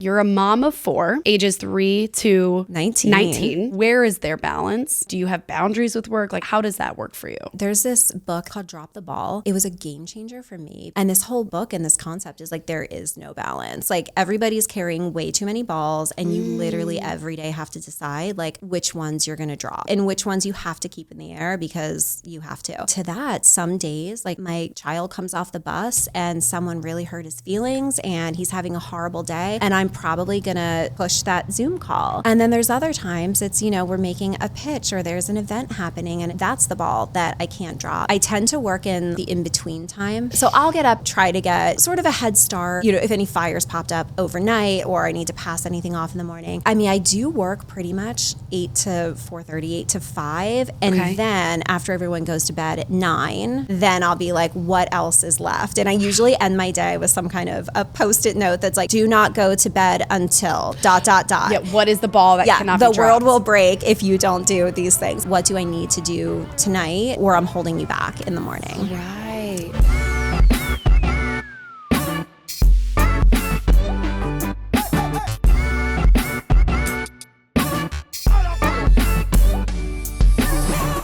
You're a mom of 4, ages 3 to 19. Where is their balance? Do you have boundaries with work? Like, how does that work for you? There's this book called Drop the Ball. It was a game changer for me. And this whole book and this concept is like, there is no balance. Like, everybody's carrying way too many balls, and you literally every day have to decide like which ones you're going to drop and which ones you have to keep in the air because you have to. To that, some days, like my child comes off the bus and someone really hurt his feelings and he's having a horrible day, and I'm probably gonna push that Zoom call. And then there's other times it's, we're making a pitch or there's an event happening, and that's the ball that I can't drop. I tend to work in the in-between time. So I'll get up, try to get sort of a head start, if any fires popped up overnight or I need to pass anything off in the morning. I mean, I do work pretty much 8 to 4:30, 8 to 5. And then after everyone goes to bed at 9, then I'll be like, what else is left? And I usually end my day with some kind of a Post-it note that's like, do not go to bed until ... Yeah, what is the ball that cannot be dropped? The world will break if you don't do these things. What do I need to do tonight, or I'm holding you back in the morning? Right.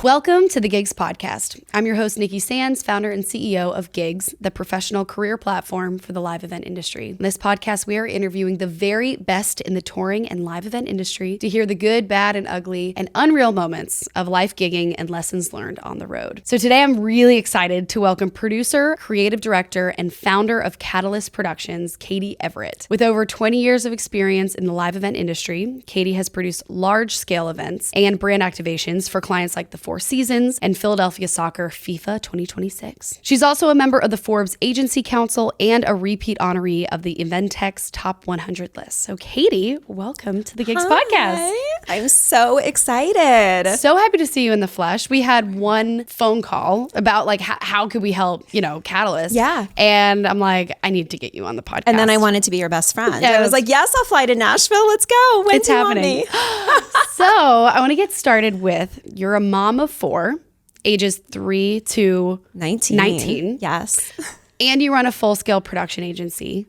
Welcome to the Gigs Podcast. I'm your host, Nikki Sanz, founder and CEO of Gigs, the professional career platform for the live event industry. In this podcast, we are interviewing the very best in the touring and live event industry to hear the good, bad, and ugly and unreal moments of life gigging and lessons learned on the road. So today I'm really excited to welcome producer, creative director, and founder of Katalyst Productions, Katie Everett. With over 20 years of experience in the live event industry, Katie has produced large-scale events and brand activations for clients like the Four Seasons and Philadelphia Soccer FIFA 2026. She's also a member of the Forbes Agency Council and a repeat honoree of the Eventex Top 100 list. So Katie, welcome to the Gigs Podcast. I'm so excited. So happy to see you in the flesh. We had one phone call about like how could we help, Katalyst. Yeah. And I'm like, I need to get you on the podcast. And then I wanted to be your best friend. Yeah, I was like, yes, I'll fly to Nashville. Let's go. When it's do you happening. Want me? So I want to get started with, you're a mom of 4, ages 3 to 19. Yes. And you run a full-scale production agency.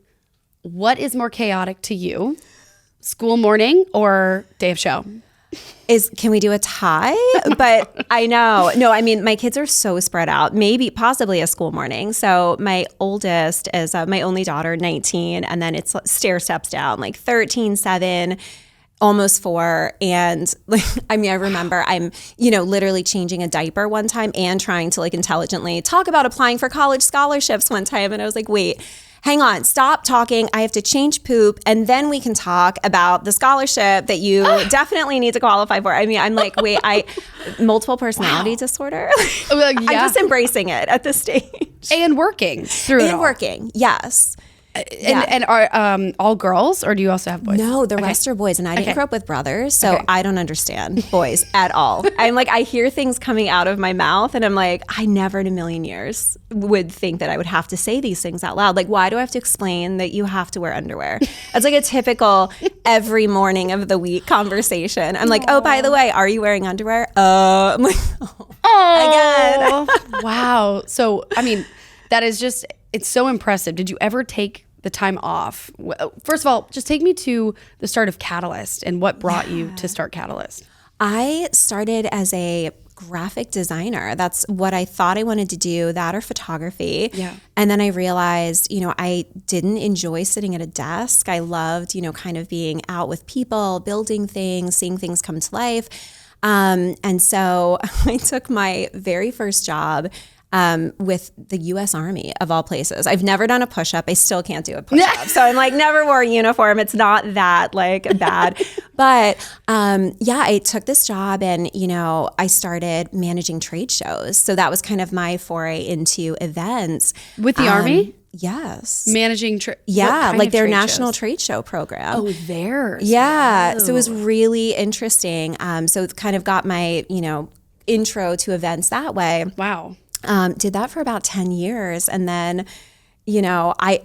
What is more chaotic to you? School morning or day of show? Can we do a tie? But I know. No, I mean, my kids are so spread out, possibly a school morning. So my oldest is my only daughter, 19, and then it's stair steps down, like 13, 7, almost 4. And like, I mean, I remember I'm, literally changing a diaper one time and trying to like intelligently talk about applying for college scholarships one time. And I was like, wait, hang on, stop talking. I have to change poop. And then we can talk about the scholarship that you definitely need to qualify for. I mean, I'm like, wait, multiple personality disorder. Well, yeah. I'm just embracing it at this stage. And working through it all. Working, yes. And are all girls, or do you also have boys? No, the rest are boys, and I didn't grow up with brothers, so I don't understand boys at all. I'm like, I hear things coming out of my mouth, and I'm like, I never in a million years would think that I would have to say these things out loud. Like, why do I have to explain that you have to wear underwear? It's like a typical every morning of the week conversation. I'm like, oh, by the way, are you wearing underwear? I'm like, again. Wow. So, I mean, that is just, it's so impressive. Did you ever take the time off? First of all, just take me to the start of Katalyst and what brought you to start Katalyst. I started as a graphic designer. That's what I thought I wanted to do, that or photography. Yeah. And then I realized, I didn't enjoy sitting at a desk. I loved, kind of being out with people, building things, seeing things come to life. And so I took my very first job with the U.S. Army, of all places. I've never done a push-up. I still can't do a push-up. So I'm like, never wore a uniform. It's not that like bad. But I took this job and, I started managing trade shows. So that was kind of my foray into events. With the Army? Yes. Managing like their national trade show program. Oh, theirs. Yeah. Oh. So it was really interesting. So it kind of got my, intro to events that way. Wow. Did that for about 10 years. And then, you know, I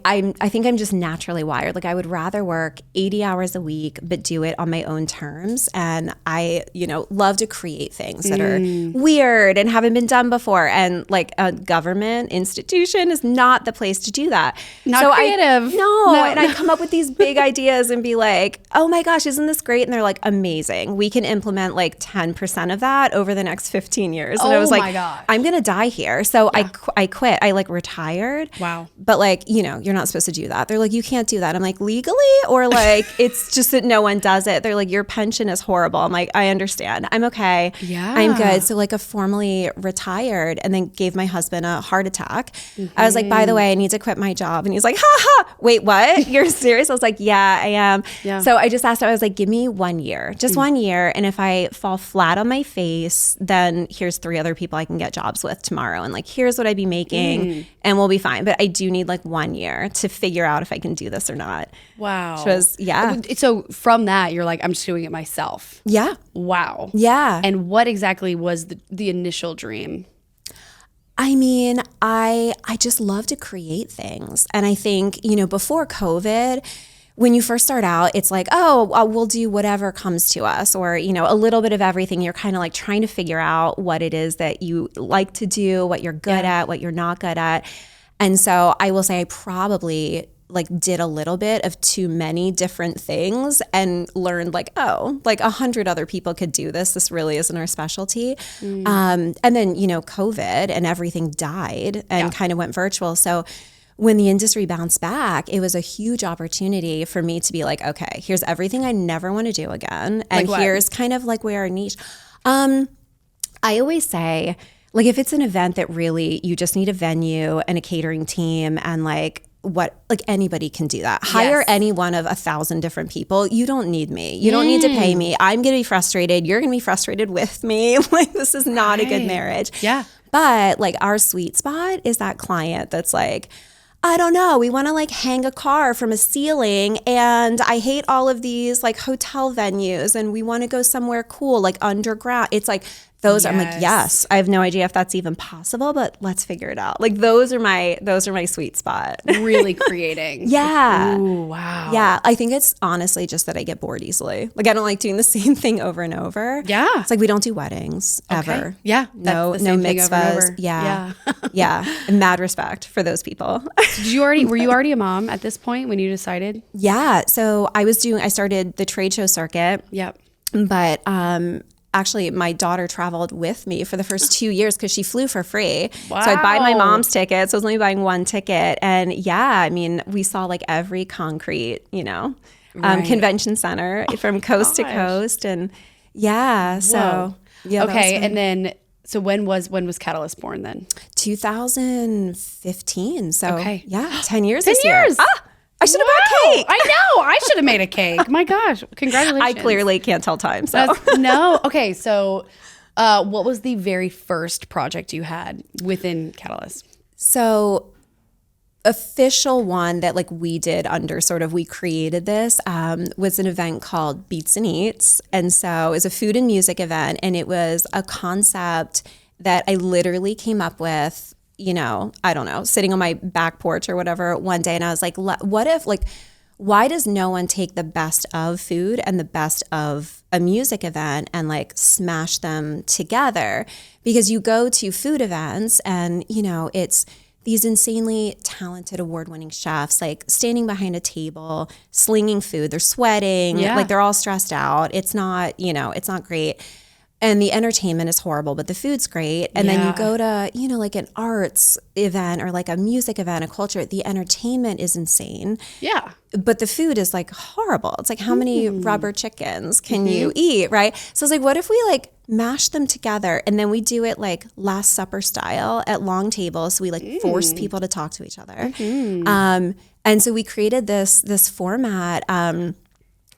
think I'm just naturally wired. Like I would rather work 80 hours a week, but do it on my own terms. And I, you know, love to create things that are weird and haven't been done before. And like a government institution is not the place to do that. Not creative. And I come up with these big ideas and be like, oh my gosh, isn't this great? And they're like, amazing. We can implement like 10% of that over the next 15 years. And I was like, I'm going to die here. So I quit. I like retired. Wow. But like, you know, you're not supposed to do that. They're like, you can't do that. I'm like, legally? Or like, it's just that no one does it. They're like, your pension is horrible. I'm like, I understand. I'm okay. Yeah. I'm good. So like I formally retired and then gave my husband a heart attack. I was like, by the way, I need to quit my job. And he's like, ha ha, wait, what? You're serious? I was like, yeah, I am. Yeah. So I just asked him, I was like, give me 1 year, just 1 year. And if I fall flat on my face, then here's 3 other people I can get jobs with tomorrow. And like, here's what I'd be making and we'll be fine. But I do need like 1 year to figure out if I can do this or not. Wow. Which was, So from that, you're like, I'm just doing it myself. Yeah. Wow. Yeah. And what exactly was the initial dream? I mean, I just love to create things. And I think, you know, before COVID, when you first start out, it's like, oh, we'll do whatever comes to us, or, you know, a little bit of everything. You're kind of like trying to figure out what it is that you like to do, what you're good at, what you're not good at. And so I will say I probably like did a little bit of too many different things and learned like, oh, like 100 other people could do this. This really isn't our specialty. And then, you know, COVID and everything died and kind of went virtual. So when the industry bounced back, it was a huge opportunity for me to be like, okay, here's everything I never want to do again. And like here's kind of like where our niche. I always say, like, if it's an event that really you just need a venue and a catering team and like anybody can do that. Hire any one of 1,000 different people. You don't need me. You don't need to pay me. I'm going to be frustrated. You're going to be frustrated with me. Like, this is not a good marriage. Yeah. But like our sweet spot is that client that's like, I don't know, we want to like hang a car from a ceiling and I hate all of these like hotel venues and we want to go somewhere cool, like underground. It's like those I'm like, yes, I have no idea if that's even possible, but let's figure it out. Like those are my sweet spot. Really creating. Yeah. Ooh, wow. Yeah. I think it's honestly just that I get bored easily. Like I don't like doing the same thing over and over. Yeah. It's like we don't do weddings ever. Yeah. No mitzvahs. Yeah. Yeah. And mad respect for those people. Were you already a mom at this point when you decided? Yeah. So I started the trade show circuit. Yep. But actually, my daughter traveled with me for the first 2 years because she flew for free. Wow. So I'd buy my mom's ticket. So I was only buying one ticket. And yeah, I mean, we saw like every concrete, you know, convention center from coast to coast. And yeah, so yeah. Okay. And then, so when was Katalyst born then? 2015. So yeah, 10 years 10 this years. Year. I should have bought a cake. I know. I should have made a cake. My gosh. Congratulations. I clearly can't tell time. So no. Okay. So what was the very first project you had within Katalyst? So official one that like we did under sort of, we created this was an event called Beats and Eats. And so it was a food and music event. And it was a concept that I literally came up with, you know, I don't know, sitting on my back porch or whatever one day. And I was like, what if, like, why does no one take the best of food and the best of a music event and like smash them together? Because you go to food events and, you know, it's these insanely talented award-winning chefs, like standing behind a table, slinging food, they're sweating, like they're all stressed out. It's not, you know, it's not great. And the entertainment is horrible, but the food's great. And then you go to, you know, like an arts event or like a music event, a culture, the entertainment is insane. Yeah. But the food is like horrible. It's like, how many rubber chickens can you eat, right? So it's like, what if we like mash them together and then we do it like Last Supper style at long tables. So we like force people to talk to each other. And so we created this format,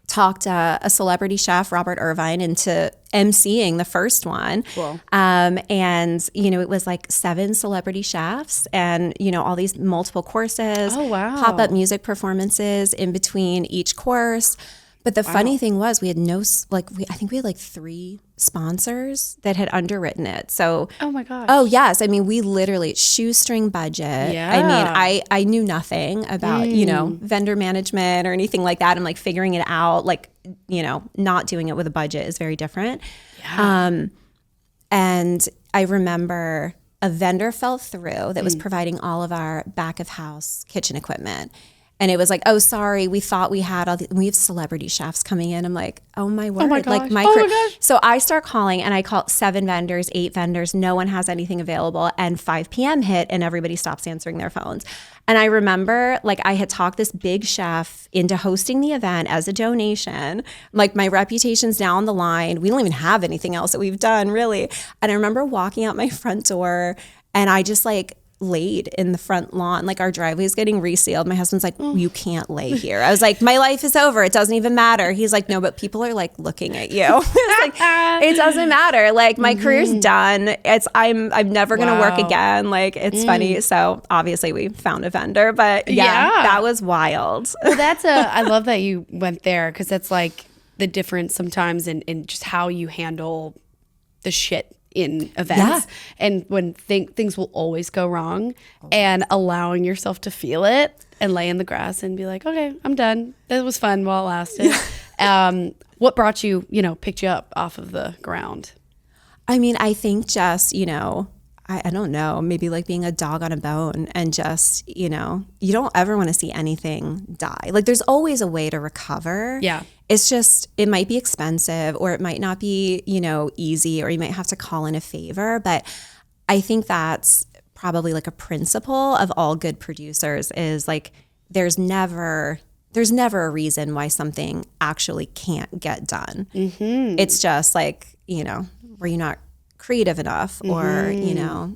talked a celebrity chef, Robert Irvine, into emceeing the first one. Cool. And, you know, it was like 7 celebrity chefs and, you know, all these multiple courses, oh, wow. pop-up music performances in between each course. But the funny thing was we had I think we had like 3 sponsors that had underwritten it. So, oh my gosh. Oh yes. I mean, we literally shoestring budget. Yeah. I mean, I knew nothing about, vendor management or anything like that. I'm like figuring it out, like, not doing it with a budget is very different. Yeah. And I remember a vendor fell through that was providing all of our back of house kitchen equipment. And it was like, oh, sorry, we thought we had we have celebrity chefs coming in. I'm like, oh my word. Oh my gosh. Like my gosh. So I start calling and I call 7 vendors, 8 vendors. No one has anything available. And 5 p.m. hit and everybody stops answering their phones. And I remember like I had talked this big chef into hosting the event as a donation. Like my reputation's now on the line. We don't even have anything else that we've done really. And I remember walking out my front door and I just like laid in the front lawn. Like our driveway is getting resealed. My husband's like, you can't lay here. I was like, my life is over. It doesn't even matter. He's like, no, but people are like looking at you. It's like, it doesn't matter. Like my career's done. I'm never going to work again. Like it's funny. So obviously we found a vendor, but yeah. That was wild. Well, I love that you went there because that's like the difference sometimes in just how you handle the shit in events and when things will always go wrong and allowing yourself to feel it and lay in the grass and be like, okay, I'm done. That was fun while it lasted. What brought you, picked you up off of the ground? I mean, I think just, I don't know, maybe like being a dog on a bone and just, you don't ever want to see anything die. Like there's always a way to recover. Yeah. It's just, it might be expensive or it might not be, easy or you might have to call in a favor. But I think that's probably like a principle of all good producers is like, there's never a reason why something actually can't get done. Mm-hmm. It's just like, were you not creative enough or,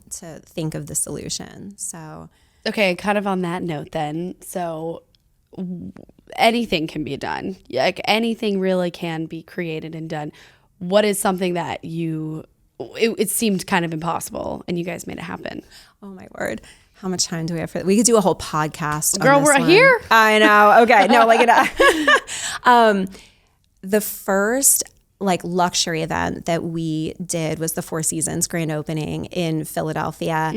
to think of the solution. So. Okay. Kind of on that note then. So anything can be done. Like anything really can be created and done. What is something that it seemed kind of impossible and you guys made it happen? Oh my word. How much time do we have for that? We could do a whole podcast. Girl, we're here. I know. Okay. No, like the first like luxury event that we did was the Four Seasons grand opening in Philadelphia.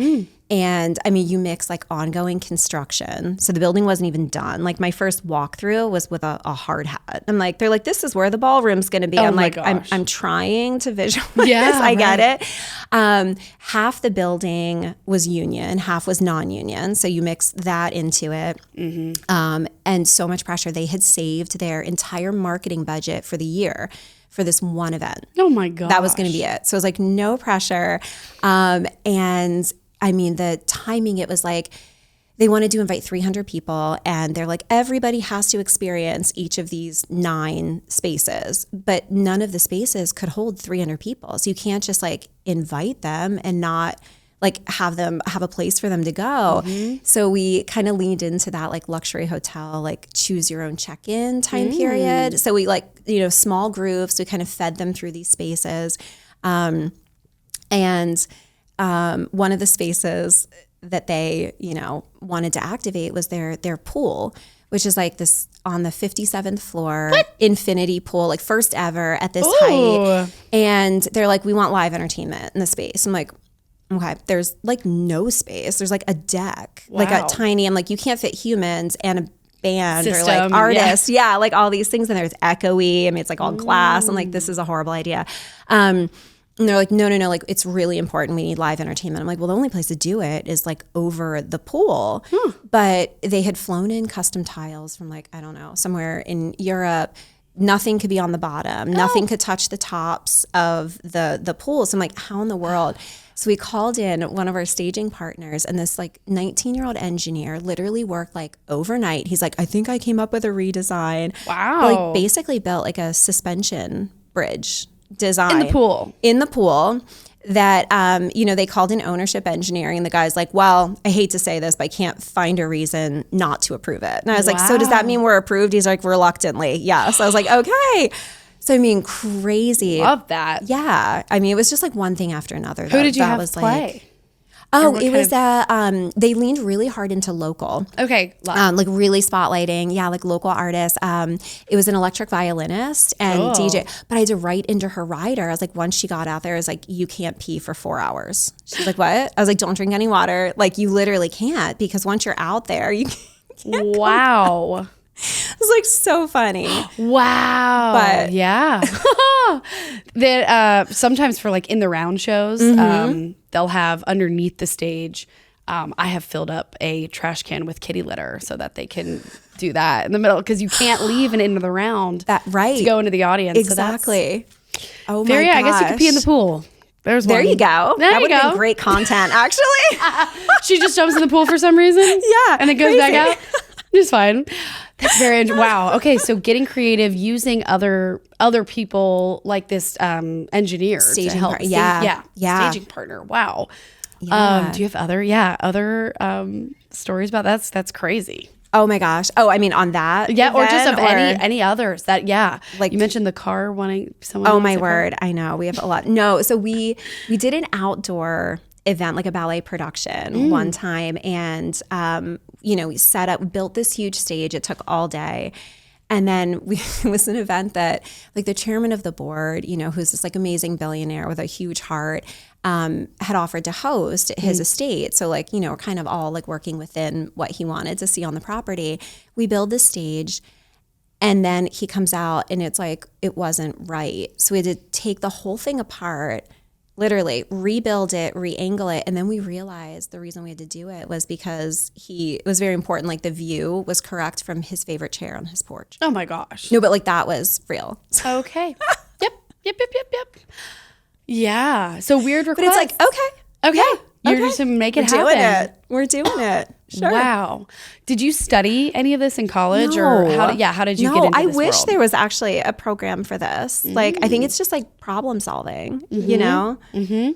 And I mean, you mix like ongoing construction. So the building wasn't even done. Like my first walkthrough was with a hard hat. I'm like, they're like, this is where the ballroom's going to be. I'm like, I'm trying to visualize this. I get it. Half the building was union, half was non-union. So you mix that into it. Mm-hmm. And so much pressure. They had saved their entire marketing budget for the year for this one event. Oh my God. That was going to be it. So it was like no pressure. And I mean, the timing, it was like, they wanted to invite 300 people and they're like, everybody has to experience each of these 9 spaces, but none of the spaces could hold 300 people. So you can't just like invite them and not like have a place for them to go. Mm-hmm. So we kind of leaned into that like luxury hotel, like choose your own check-in time period. So we like, small groups, we kind of fed them through these spaces. And one of the spaces that they, wanted to activate was their pool, which is like this on the 57th floor, infinity pool, like first ever at this height. And they're like, we want live entertainment in the space. I'm like, okay, there's like no space. There's like a deck, like a tiny, I'm like, you can't fit humans and a band system, or like artists. Yeah. Like all these things. And there's echoey. I mean, it's like all glass. I'm like, this is a horrible idea. And they're like, no, like it's really important. We need live entertainment. I'm like, well, the only place to do it is like over the pool. But they had flown in custom tiles from like, I don't know, somewhere in Europe. Nothing could be on the bottom. Nothing could touch the tops of the pool. So I'm like, how in the world? So we called in one of our staging partners and this like 19-year-old engineer literally worked like overnight. He's like, I think I came up with a redesign. Wow. Like basically built like a suspension bridge design. In the pool that, they called in ownership engineering and the guy's like, well, I hate to say this, but I can't find a reason not to approve it. And I was like, so does that mean we're approved? He's like, reluctantly. Yeah. So I was like, okay. So I mean, crazy. Love that. Yeah. I mean, it was just like one thing after another. Who did you have play? Oh, it was they leaned really hard into local. Okay. Like really spotlighting, like local artists. It was an electric violinist and DJ, but I had to write into her rider. I was like, once she got out there, I was like, you can't pee for 4 hours. She's like, what? I was like, don't drink any water. Like, you literally can't, because once you're out there, you can't. Wow. It was like so funny. Wow. But yeah. That sometimes for like in the round shows, they'll have underneath the stage. I have filled up a trash can with kitty litter so that they can do that in the middle, because you can't leave and into the round to go into the audience. Exactly. So my gosh. I guess you could pee in the pool. There you go. That would have been great content, actually. She just jumps in the pool for some reason. Yeah. And it goes back out. Just fine. That's very interesting. Wow. Okay, so getting creative, using other people like this engineer staging to help. Staging partner. Wow. Yeah. Do you have other stories about that? That's crazy. Oh my gosh. Oh, I mean, on that. Yeah, or just of any others that. Yeah. Like you mentioned the car wanting someone. Oh my word. I know. We have a lot. No. So we did an outdoor event, like a ballet production one time, and we built this huge stage. It took all day. And then it was an event that, like, the chairman of the board, who's this like amazing billionaire with a huge heart, had offered to host his estate. So like, we're kind of all like working within what he wanted to see on the property. We build this stage, and then he comes out and it's like, it wasn't right. So we had to take the whole thing apart, literally rebuild it, re-angle it. And then we realized the reason we had to do it was because it was very important. Like, the view was correct from his favorite chair on his porch. Oh my gosh. No, but like that was real. Okay. Yep. Yeah. So weird request. But it's like, okay. Yeah. You're just to make it happen. We're doing it. Sure. Wow. Did you study any of this in college, or how did you get into this I wish world? there was actually a program for this. Like, I think it's just like problem solving, Mm-hmm.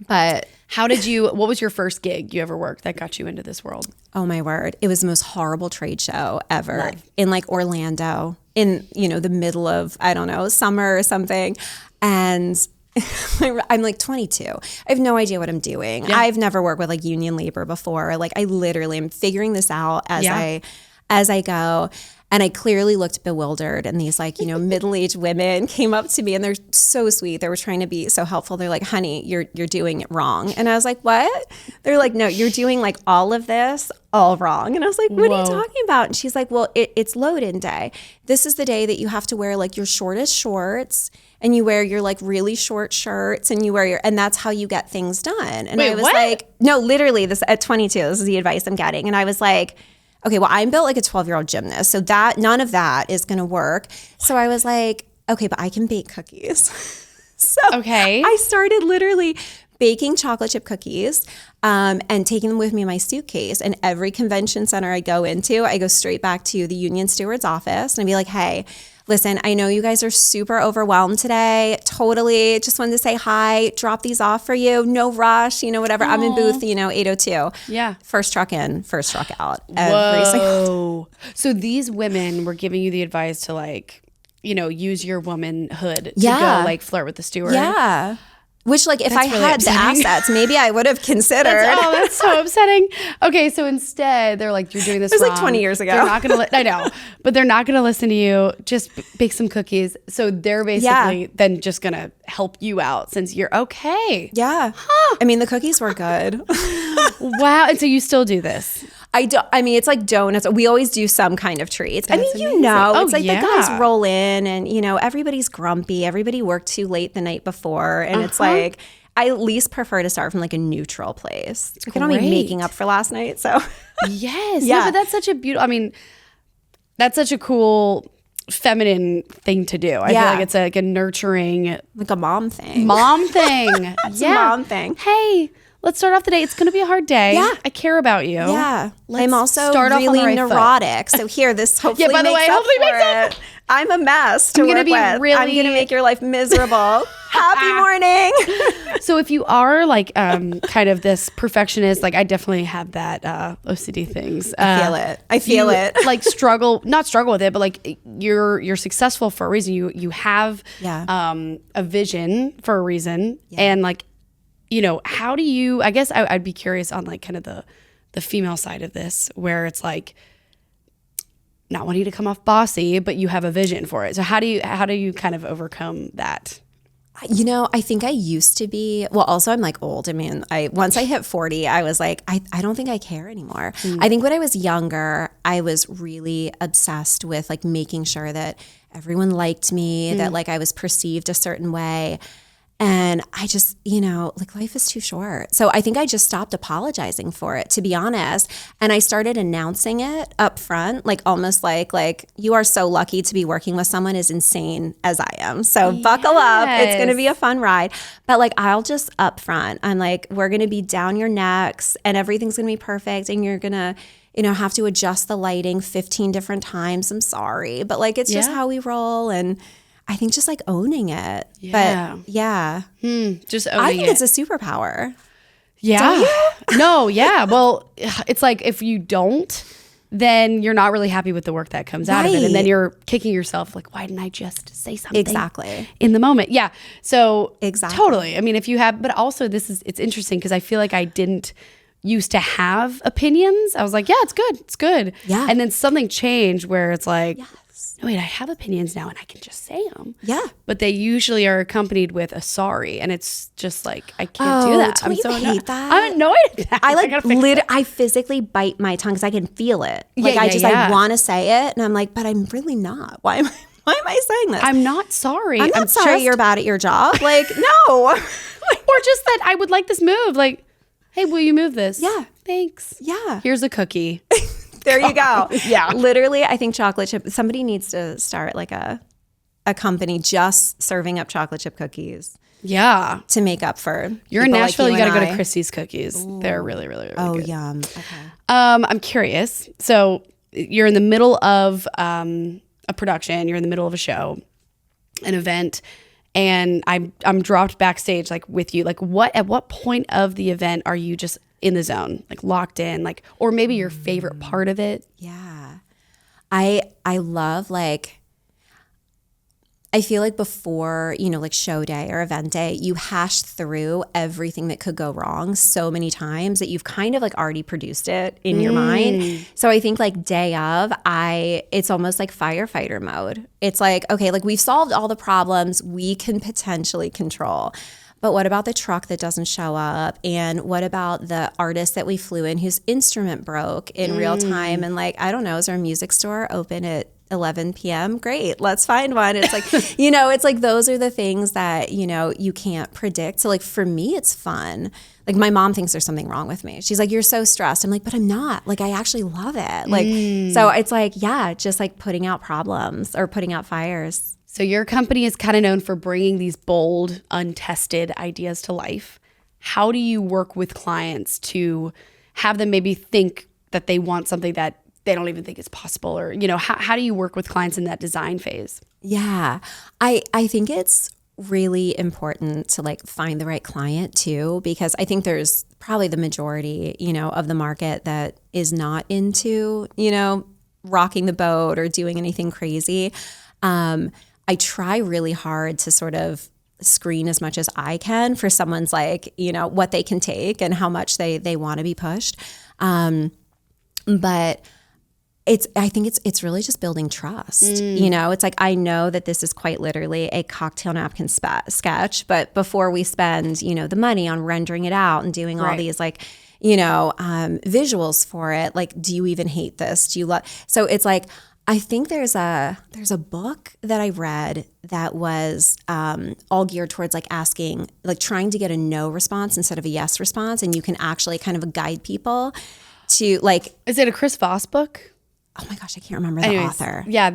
But what was your first gig you ever worked that got you into this world? Oh my word. It was the most horrible trade show ever in like Orlando in, the middle of, I don't know, summer or something. And I'm like 22. I have no idea what I'm doing. Yeah. I've never worked with like union labor before. Like, I literally am figuring this out as I go. And I clearly looked bewildered. And these like, middle-aged women came up to me, and they're so sweet. They were trying to be so helpful. They're like, honey, you're doing it wrong. And I was like, what? They're like, no, you're doing like all of this all wrong. And I was like, what are you talking about? And she's like, well, it's load-in day. This is the day that you have to wear like your shortest shorts, and you wear your like really short shirts, and you wear and that's how you get things done. And I was like, no, literally this at 22, this is the advice I'm getting. And I was like, okay, well, I'm built like a 12-year-old gymnast, so that none of that is going to work. So I was like, okay, but I can bake cookies. So I started literally baking chocolate chip cookies and taking them with me in my suitcase. And every convention center I go into, I go straight back to the union steward's office, and I'd be like, hey, listen, I know you guys are super overwhelmed today. Totally. Just wanted to say hi, drop these off for you. No rush, whatever. Aww. I'm in booth, 802. Yeah. First truck in, first truck out. Whoa. So these women were giving you the advice to like, use your womanhood to go like flirt with the steward. Yeah. Which, like, if I had the assets, maybe I would have considered. That's so upsetting. Okay, so instead, they're like, you're doing this wrong. It was like 20 years ago. They're not going to, I know, but they're not going to listen to you. Just bake some cookies. So they're basically then just going to help you out since you're okay. Yeah. Huh. I mean, the cookies were good. Wow. And so you still do this? I mean, it's like donuts. We always do some kind of treats. That's amazing. It's like the guys roll in and, everybody's grumpy. Everybody worked too late the night before. And it's like, I at least prefer to start from like a neutral place. I can only be making up for last night. So yes. Yeah. No, but that's such a beautiful, that's such a cool feminine thing to do. I feel like it's like a nurturing. Like a mom thing. It's a mom thing. Hey, let's start off the day. It's going to be a hard day. Yeah. I care about you. Yeah. I'm also really neurotic. So here, this hopefully by the way, hopefully makes up. I'm a mess to work with. I'm going to make your life miserable. Happy morning. So if you are like kind of this perfectionist, like I definitely have that OCD things. I feel it. Like not struggle with it, but like you're successful for a reason. You have a vision for a reason, and like how do you, I guess I'd be curious on like kind of the female side of this, where it's like not wanting to come off bossy, but you have a vision for it. So how do you kind of overcome that? I think I used to be, well, also I'm like old. I mean, once I hit 40, I was like, I don't think I care anymore. I think when I was younger, I was really obsessed with like making sure that everyone liked me, that like I was perceived a certain way. And I just, like life is too short. So I think I just stopped apologizing for it, to be honest. And I started announcing it up front, like almost like you are so lucky to be working with someone as insane as I am. So buckle up. It's going to be a fun ride. But like, I'll just up front, I'm like, we're going to be down your necks and everything's going to be perfect. And you're going to, have to adjust the lighting 15 different times. I'm sorry. But like, it's just how we roll. And I think just like owning it. Yeah. But yeah. Just owning it. I think it's a superpower. Yeah. Don't you? No, yeah. Well, it's like if you don't, then you're not really happy with the work that comes out of it. And then you're kicking yourself like, why didn't I just say something? Exactly. In the moment. Yeah. So exactly. Totally. I mean, if you have, but also it's interesting because I feel like I didn't used to have opinions. I was like, yeah, it's good. It's good. Yeah. And then something changed where it's like, no, wait, I have opinions now and I can just say them. Yeah. But they usually are accompanied with a sorry. And it's just like, I can't do that. I'm so hate that. I'm annoyed at that. I like I physically bite my tongue because I can feel it. Like I want to say it. And I'm like, but I'm really not. Why am I saying this? I'm not sorry. I'm not sorry you're bad at your job. Like, no. Or just that I would like this move. Like, hey, will you move this? Yeah. Thanks. Yeah. Here's a cookie. There you go. Yeah. Literally, I think chocolate chip, somebody needs to start like a company just serving up chocolate chip cookies. Yeah. To make up for. You're in Nashville, like you got to go to Christie's Cookies. Ooh. They're really, really, really good. Oh, yum. Okay. I'm curious. So you're in the middle of a production, you're in the middle of a show, an event, and I'm dropped backstage like with you. Like at what point of the event are you just in the zone, like locked in, like, or maybe your favorite part of it? Yeah. I love like, I feel like before, like show day or event day, you hash through everything that could go wrong so many times that you've kind of like already produced it in your mind. So I think like day of, it's almost like firefighter mode. It's like, okay, like we've solved all the problems we can potentially control. But what about the truck that doesn't show up? And what about the artist that we flew in whose instrument broke in real time? And like, I don't know, is our music store open at 11 p.m.? Great, let's find one. It's like, it's like those are the things that, you can't predict. So like for me, it's fun. Like my mom thinks there's something wrong with me. She's like, you're so stressed. I'm like, but I'm not. Like I actually love it. Like, so it's like, yeah, just like putting out problems or putting out fires. So your company is kind of known for bringing these bold, untested ideas to life. How do you work with clients to have them maybe think that they want something that they don't even think is possible? Or, how do you work with clients in that design phase? Yeah, I think it's really important to like find the right client too, because I think there's probably the majority, of the market that is not into, rocking the boat or doing anything crazy. I try really hard to sort of screen as much as I can for someone's like, what they can take and how much they want to be pushed. But I think it's really just building trust. It's like, I know that this is quite literally a cocktail napkin sketch, but before we spend, the money on rendering it out and doing all these like, visuals for it, like, do you even hate this? Do you love? So it's like, I think there's a book that I read that was all geared towards like asking, like trying to get a no response instead of a yes response. And you can actually kind of guide people to like. Is it a Chris Voss book? Oh my gosh, I can't remember the author. Yeah,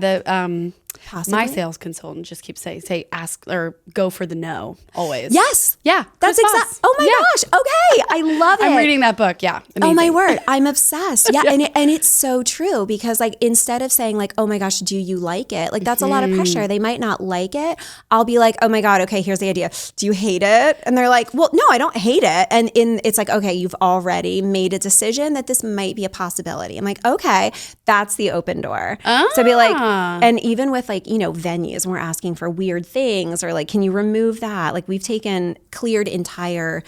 my sales consultant just keeps saying ask or go for the no always. Yes. Yeah. That's exactly. Oh my gosh. Okay. I love it. I'm reading that book. Yeah. Amazing. Oh my word. I'm obsessed. Yeah. And it's so true because like instead of saying like, oh my gosh, do you like it? Like that's a lot of pressure. They might not like it. I'll be like, oh my God, okay, here's the idea. Do you hate it? And they're like, well, no, I don't hate it. And it's like, okay, you've already made a decision that this might be a possibility. I'm like, okay, that's the open door. So be like, and even with like, venues, when we're asking for weird things or like, can you remove that? Like we've cleared entire,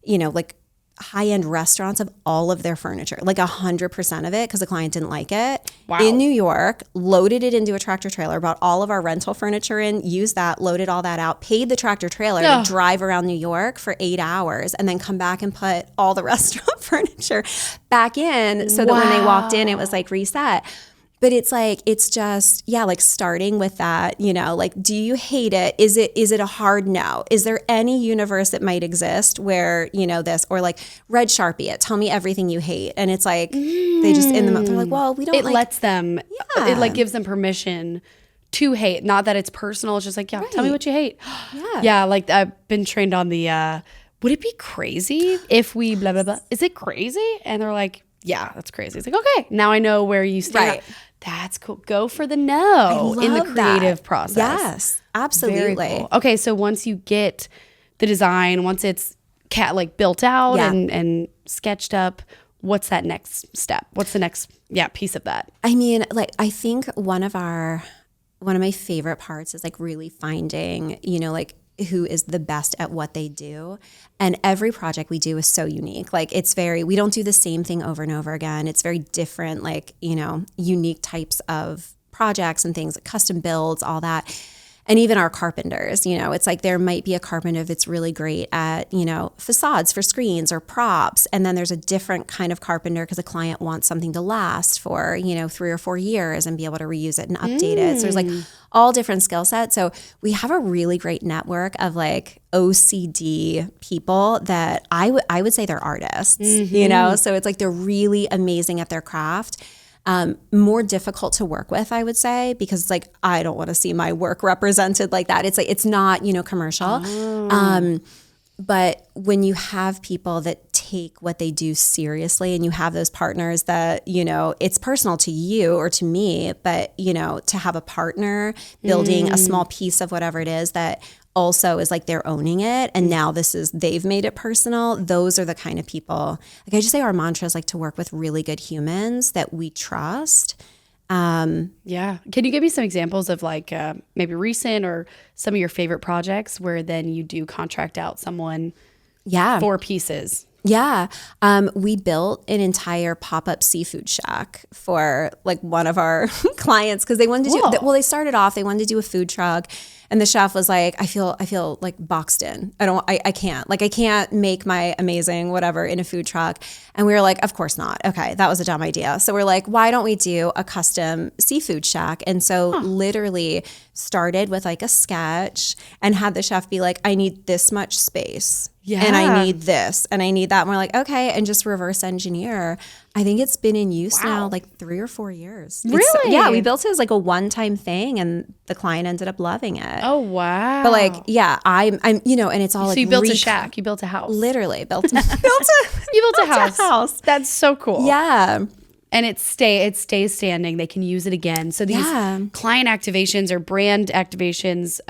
like high-end restaurants of all of their furniture, like 100% of it, because the client didn't like it. Wow. In New York, loaded it into a tractor trailer, brought all of our rental furniture in, used that, loaded all that out, paid the tractor trailer to drive around New York for 8 hours, and then come back and put all the restaurant furniture back in so that when they walked in, it was like reset. But it's like, it's just, like starting with that, like, do you hate it? Is it a hard no? Is there any universe that might exist where, this, or like red Sharpie it, tell me everything you hate. And it's like, they just in the moment, they're like, well, we don't It lets them, it like gives them permission to hate. Not that it's personal. It's just like, tell me what you hate. Yeah. Like I've been trained on the, would it be crazy if we blah, blah, blah? Is it crazy? And they're like, yeah, that's crazy. It's like, okay, now I know where you stand. Right. That's cool. Go for the no in the creative process. Yes, absolutely. Very cool. Okay, so once you get the design, once it's built out and sketched up, what's that next step? What's the next piece of that? I mean, like, I think one of my favorite parts is like really finding, like, who is the best at what they do. And every project we do is so unique. Like we don't do the same thing over and over again. It's very different, like, unique types of projects and things, like custom builds, all that. And even our carpenters, it's like there might be a carpenter that's really great at, facades for screens or props. And then there's a different kind of carpenter because a client wants something to last for, 3 or 4 years and be able to reuse it and update it. So there's like all different skill sets. So we have a really great network of like OCD people that I would say they're artists, So it's like they're really amazing at their craft. More difficult to work with, I would say, because it's like, I don't want to see my work represented like that. It's like, it's not, commercial. But when you have people that take what they do seriously and you have those partners that, it's personal to you or to me, but, to have a partner building a small piece of whatever it is that also is like they're owning it and now they've made it personal. Those are the kind of people, like I just say our mantra is like to work with really good humans that we trust. Can you give me some examples of like maybe recent or some of your favorite projects where then you do contract out someone for pieces? Yeah. We built an entire pop-up seafood shack for like one of our clients because they wanted to they started off, they wanted to do a food truck. And the chef was like, I feel like boxed in. I can't make my amazing whatever in a food truck. And we were like, of course not. Okay, that was a dumb idea. So we're like, why don't we do a custom seafood shack? And so literally started with like a sketch and had the chef be like, I need this much space. Yeah. And I need this and I need that. And we're like, okay. And just reverse engineer. I think it's been in use now like 3 or 4 years. Really? Yeah. We built it as like a one-time thing and the client ended up loving it. Oh, wow. But like, I'm and it's all so like. So you built a shack. You built a house. Literally built You built a house. That's so cool. Yeah. And it stays standing. They can use it again. So these client activations or brand activations,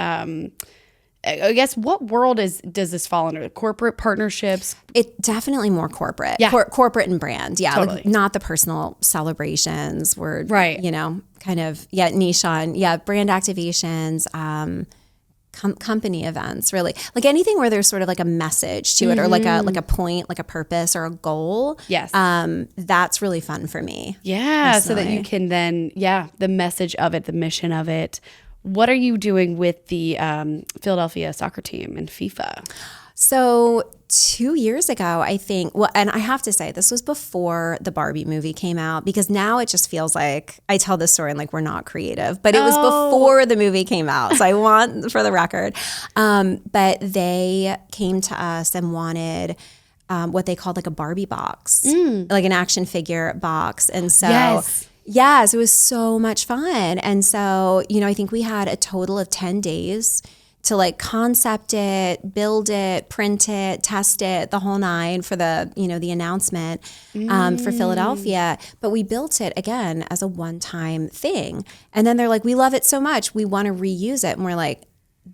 I guess, what world does this fall under? Corporate partnerships? It definitely more corporate. Yeah. Corporate and brand. Yeah. Totally. Like not the personal celebrations. We're, right. Kind of, niche on, brand activations, company events, really. Like anything where there's sort of like a message to it or like a point, like a purpose or a goal. Yes. That's really fun for me. Yeah. Personally. So that you can then, the message of it, the mission of it. What are you doing with the Philadelphia soccer team and FIFA? So 2 years ago, I think, and I have to say, this was before the Barbie movie came out because now it just feels like I tell this story and like we're not creative, but it was before the movie came out. So I want for the record. But they came to us and wanted what they called like a Barbie box, like an action figure box. And so Yes, it was so much fun. And so, I think we had a total of 10 days to like concept it, build it, print it, test it, the whole nine for the, the announcement for Philadelphia. But we built it again as a one-time thing. And then they're like, we love it so much. We want to reuse it. And we're like,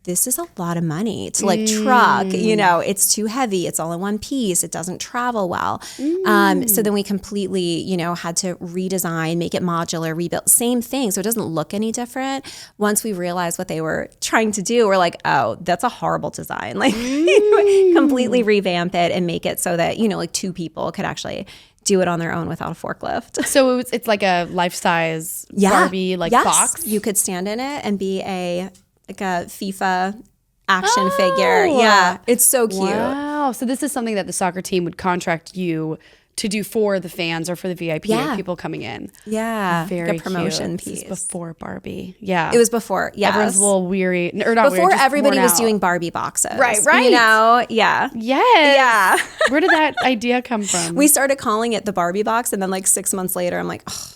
this is a lot of money to like truck, you know, it's too heavy. It's all in one piece. It doesn't travel well. So then we completely, you know, had to redesign, make it modular, rebuild, same thing. So it doesn't look any different. Once we realized what they were trying to do, we're like, oh, that's a horrible design. Like completely revamp it and make it so that, you know, like 2 people could actually do it on their own without a forklift. So it's like a life-size Barbie box? You could stand in it and be a FIFA action figure. Yeah, it's so cute. Wow. So this is something that the soccer team would contract you to do for the fans or for the VIP people coming in. Yeah, Very like a promotion cute. piece. This is before Barbie. Yeah. It was before, yes. Everyone's a little weary. Or not before weary, everybody was worn out. doing Barbie boxes. Right. You know? Yeah. Yes. Yeah. Where did that idea come from? We started calling it the Barbie box, and then like 6 months later, I'm like, oh.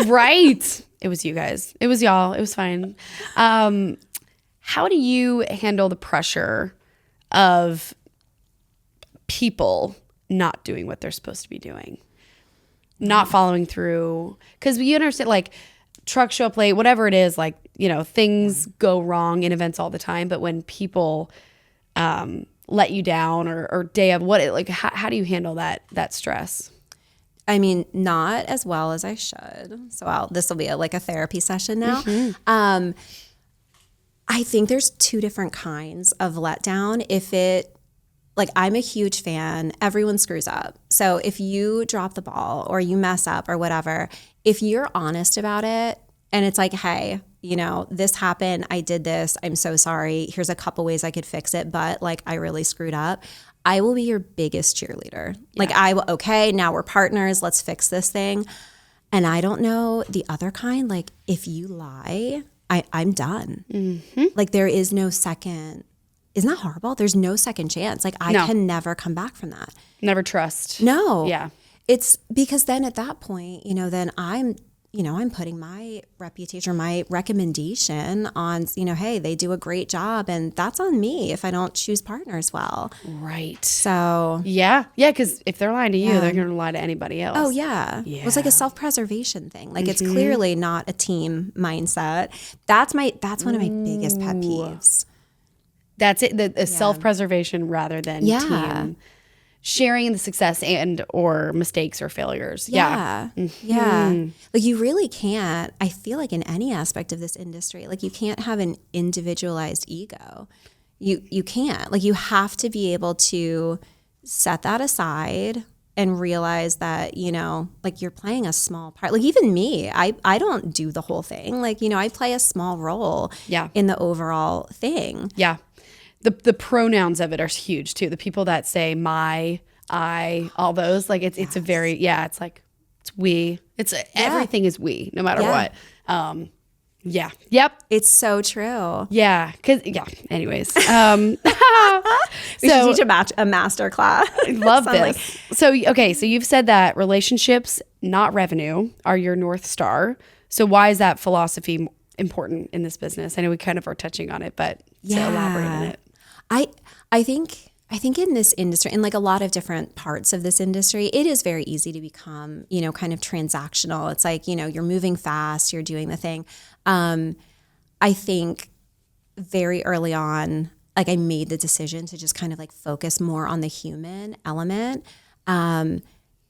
Right. It was you guys. It was y'all. It was fine. How do you handle the pressure of people not doing what they're supposed to be doing, not following through? Because you understand, like, trucks show up late, whatever it is, like, you know, things go wrong in events all the time. But when people let you down or day of how do you handle that stress? I mean, not as well as I should. So this will be like a therapy session now. I think there's 2 different kinds of letdown. Like, I'm a huge fan. Everyone screws up. So if you drop the ball or you mess up or whatever, if you're honest about it and it's like, hey, you know, this happened, I did this, I'm so sorry, here's a couple ways I could fix it, but like, I really screwed up, I will be your biggest cheerleader. Yeah. Like, okay, now we're partners, let's fix this thing. And I don't know the other kind, like, if you lie, I'm done. Like, there is no second. Isn't that horrible? There's no second chance. Like, I can never come back from that. Never trust. No. Yeah. It's because then at that point, you know, then I'm putting my reputation or my recommendation on, you know, hey, they do a great job, and that's on me if I don't choose partners well. Right. So. Yeah. Yeah. Because if they're lying to you, they're going to lie to anybody else. Oh, yeah. It was like a self-preservation thing. Like, it's clearly not a team mindset. That's one of my biggest pet peeves. That's it. The self-preservation rather than team. Sharing the success and or mistakes or failures. Yeah. Like, you really can't, I feel like, in any aspect of this industry, like, you can't have an individualized ego. You can't. Like, you have to be able to set that aside and realize that, you know, like, you're playing a small part. Like, even me, I don't do the whole thing. Like, you know, I play a small role in the overall thing. Yeah. The pronouns of it are huge too. The people that say my, I, all those, like, it's a very, it's like, it's we. It's everything is we, no matter what. Yeah. Yep. It's so true. Yeah. Anyways. We should teach a master class. I love this. So you've said that relationships, not revenue, are your North Star. So why is that philosophy important in this business? I know we kind of are touching on it, but to elaborate on it. I think in this industry, in like a lot of different parts of this industry, it is very easy to become, you know, kind of transactional. It's like, you know, you're moving fast, you're doing the thing. I think very early on, like, I made the decision to just kind of like focus more on the human element. And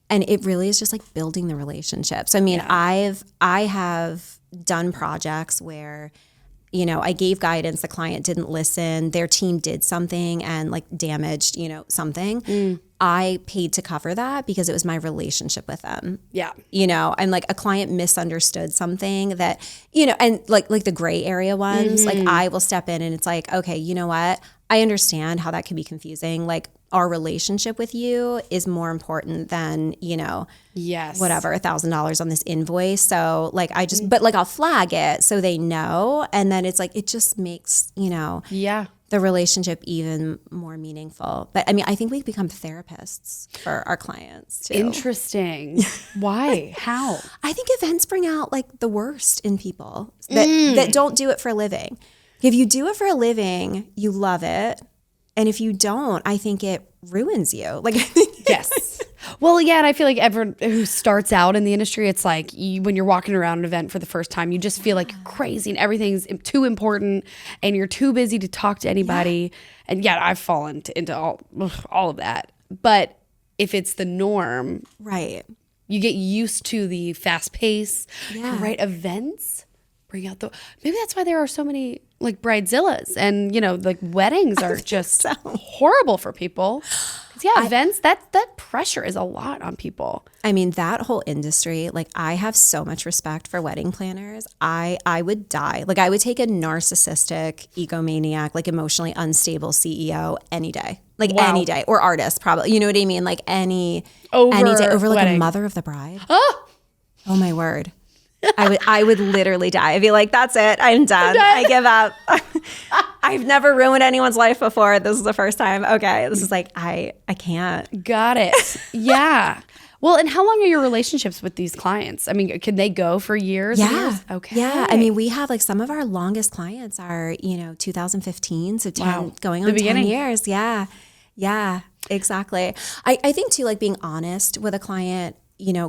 it really is just like building the relationships. I mean, I have done projects where, you know, I gave guidance, the client didn't listen, their team did something and like damaged, you know, something. I paid to cover that because it was my relationship with them. Yeah. You know, and like a client misunderstood something that, you know, and like the gray area ones, like, I will step in and it's like, okay, you know what? I understand how that can be confusing. Like, our relationship with you is more important than, you know, whatever, $1,000 on this invoice. So like, but like, I'll flag it so they know. And then it's like, it just makes, you know, the relationship even more meaningful. But I mean, I think we become therapists for our clients too. Interesting. Why? How? I think events bring out like the worst in people that don't do it for a living. If you do it for a living, you love it. And if you don't, I think it ruins you. Like, Yes. Well, yeah, and I feel like everyone who starts out in the industry, it's like when you're walking around an event for the first time, you just feel like you're crazy and everything's too important and you're too busy to talk to anybody. And yeah, I've fallen into all of that. But if it's the norm, right, you get used to the fast pace, Yeah. right? Events bring out maybe that's why there are so many like bridezillas and, like weddings are just horrible for people. Events, that pressure is a lot on people. I mean, that whole industry, like I have so much respect for wedding planners. I would die. Like I would take a narcissistic, egomaniac, like emotionally unstable CEO any day. Like any day. Or artist probably. You know what I mean? Like any day over like wedding. a mother of the bride. Oh my word. I would literally die. I'd be like, that's it. I'm done. I give up. I've never ruined anyone's life before. This is the first time. Okay. This is like, I can't. Got it. Yeah. Well, and how long are your relationships with these clients? I mean, can they go for years? Yeah. And years? Okay. Yeah. I mean, we have like some of our longest clients are, 2015. So 10, going on 10 years. Yeah. Yeah, exactly. I think too, like being honest with a client,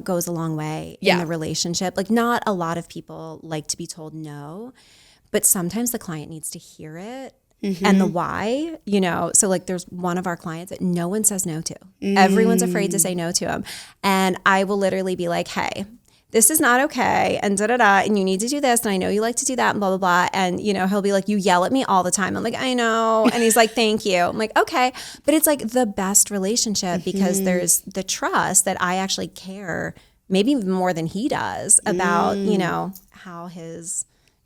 goes a long way in the relationship. Like not a lot of people like to be told no, but sometimes the client needs to hear it and the why, So like there's one of our clients that no one says no to. Everyone's afraid to say no to him. And I will literally be like, hey, this is not okay, and and you need to do this, and I know you like to do that, and blah, blah, blah. And, he'll be like, you yell at me all the time. I'm like, I know. And he's like, thank you. I'm like, okay. But it's like the best relationship because there's the trust that I actually care, maybe even more than he does, about, how his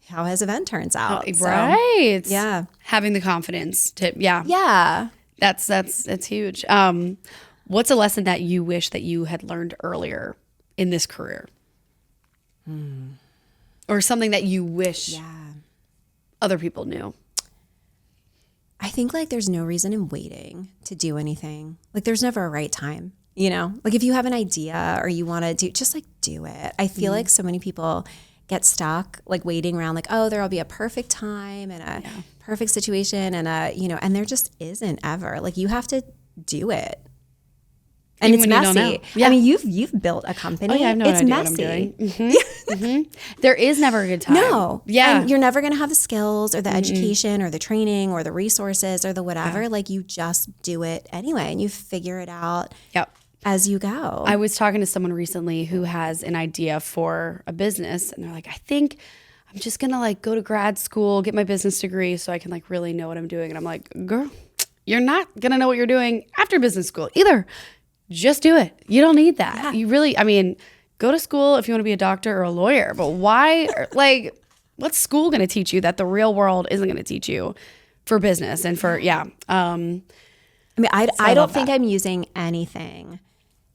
event turns out. Right. So, yeah. Having the confidence to, Yeah. That's huge. What's a lesson that you wish that you had learned earlier in this career? Or something that you wish other people knew? I think like there's no reason in waiting to do anything. Like there's never a right time, Like if you have an idea or you want to just like do it. I feel like so many people get stuck like waiting around like, oh, there'll be a perfect time and a perfect situation and and there just isn't ever. Like you have to do it. And it's messy. Yeah. I mean, you've built a company. Oh, yeah, I have no idea messy. What I'm doing. There is never a good time. No. Yeah. And you're never going to have the skills or the education or the training or the resources or the whatever. Yeah. Like you just do it anyway and you figure it out as you go. I was talking to someone recently who has an idea for a business and they're like, I think I'm just going to like go to grad school, get my business degree so I can like really know what I'm doing. And I'm like, girl, you're not going to know what you're doing after business school either. Just do it. You don't need that. Yeah. You really, go to school if you want to be a doctor or a lawyer, but why, like, what's school going to teach you that the real world isn't going to teach you for business and for, I don't think I'm using anything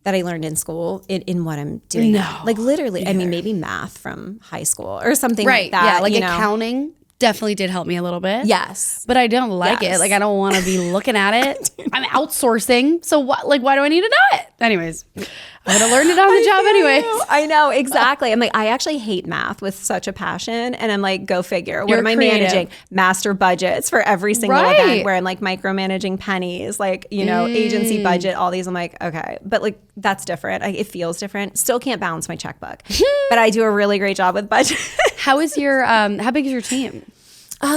that I learned in school in what I'm doing. No. Like literally, maybe math from high school or something like that. Yeah, like accounting definitely did help me a little bit. Yes. But I don't like it. Like I don't want to be looking at it. I'm outsourcing. So what, like, why do I need to know it? Anyways, I would have learned it on the job anyways. I know, exactly. I'm like, I actually hate math with such a passion. And I'm like, go figure. What am I managing? Master budgets for every single event where I'm like micromanaging pennies, like, agency budget, all these. I'm like, okay. But like, that's different. It feels different. Still can't balance my checkbook. But I do a really great job with budget. How big is your team?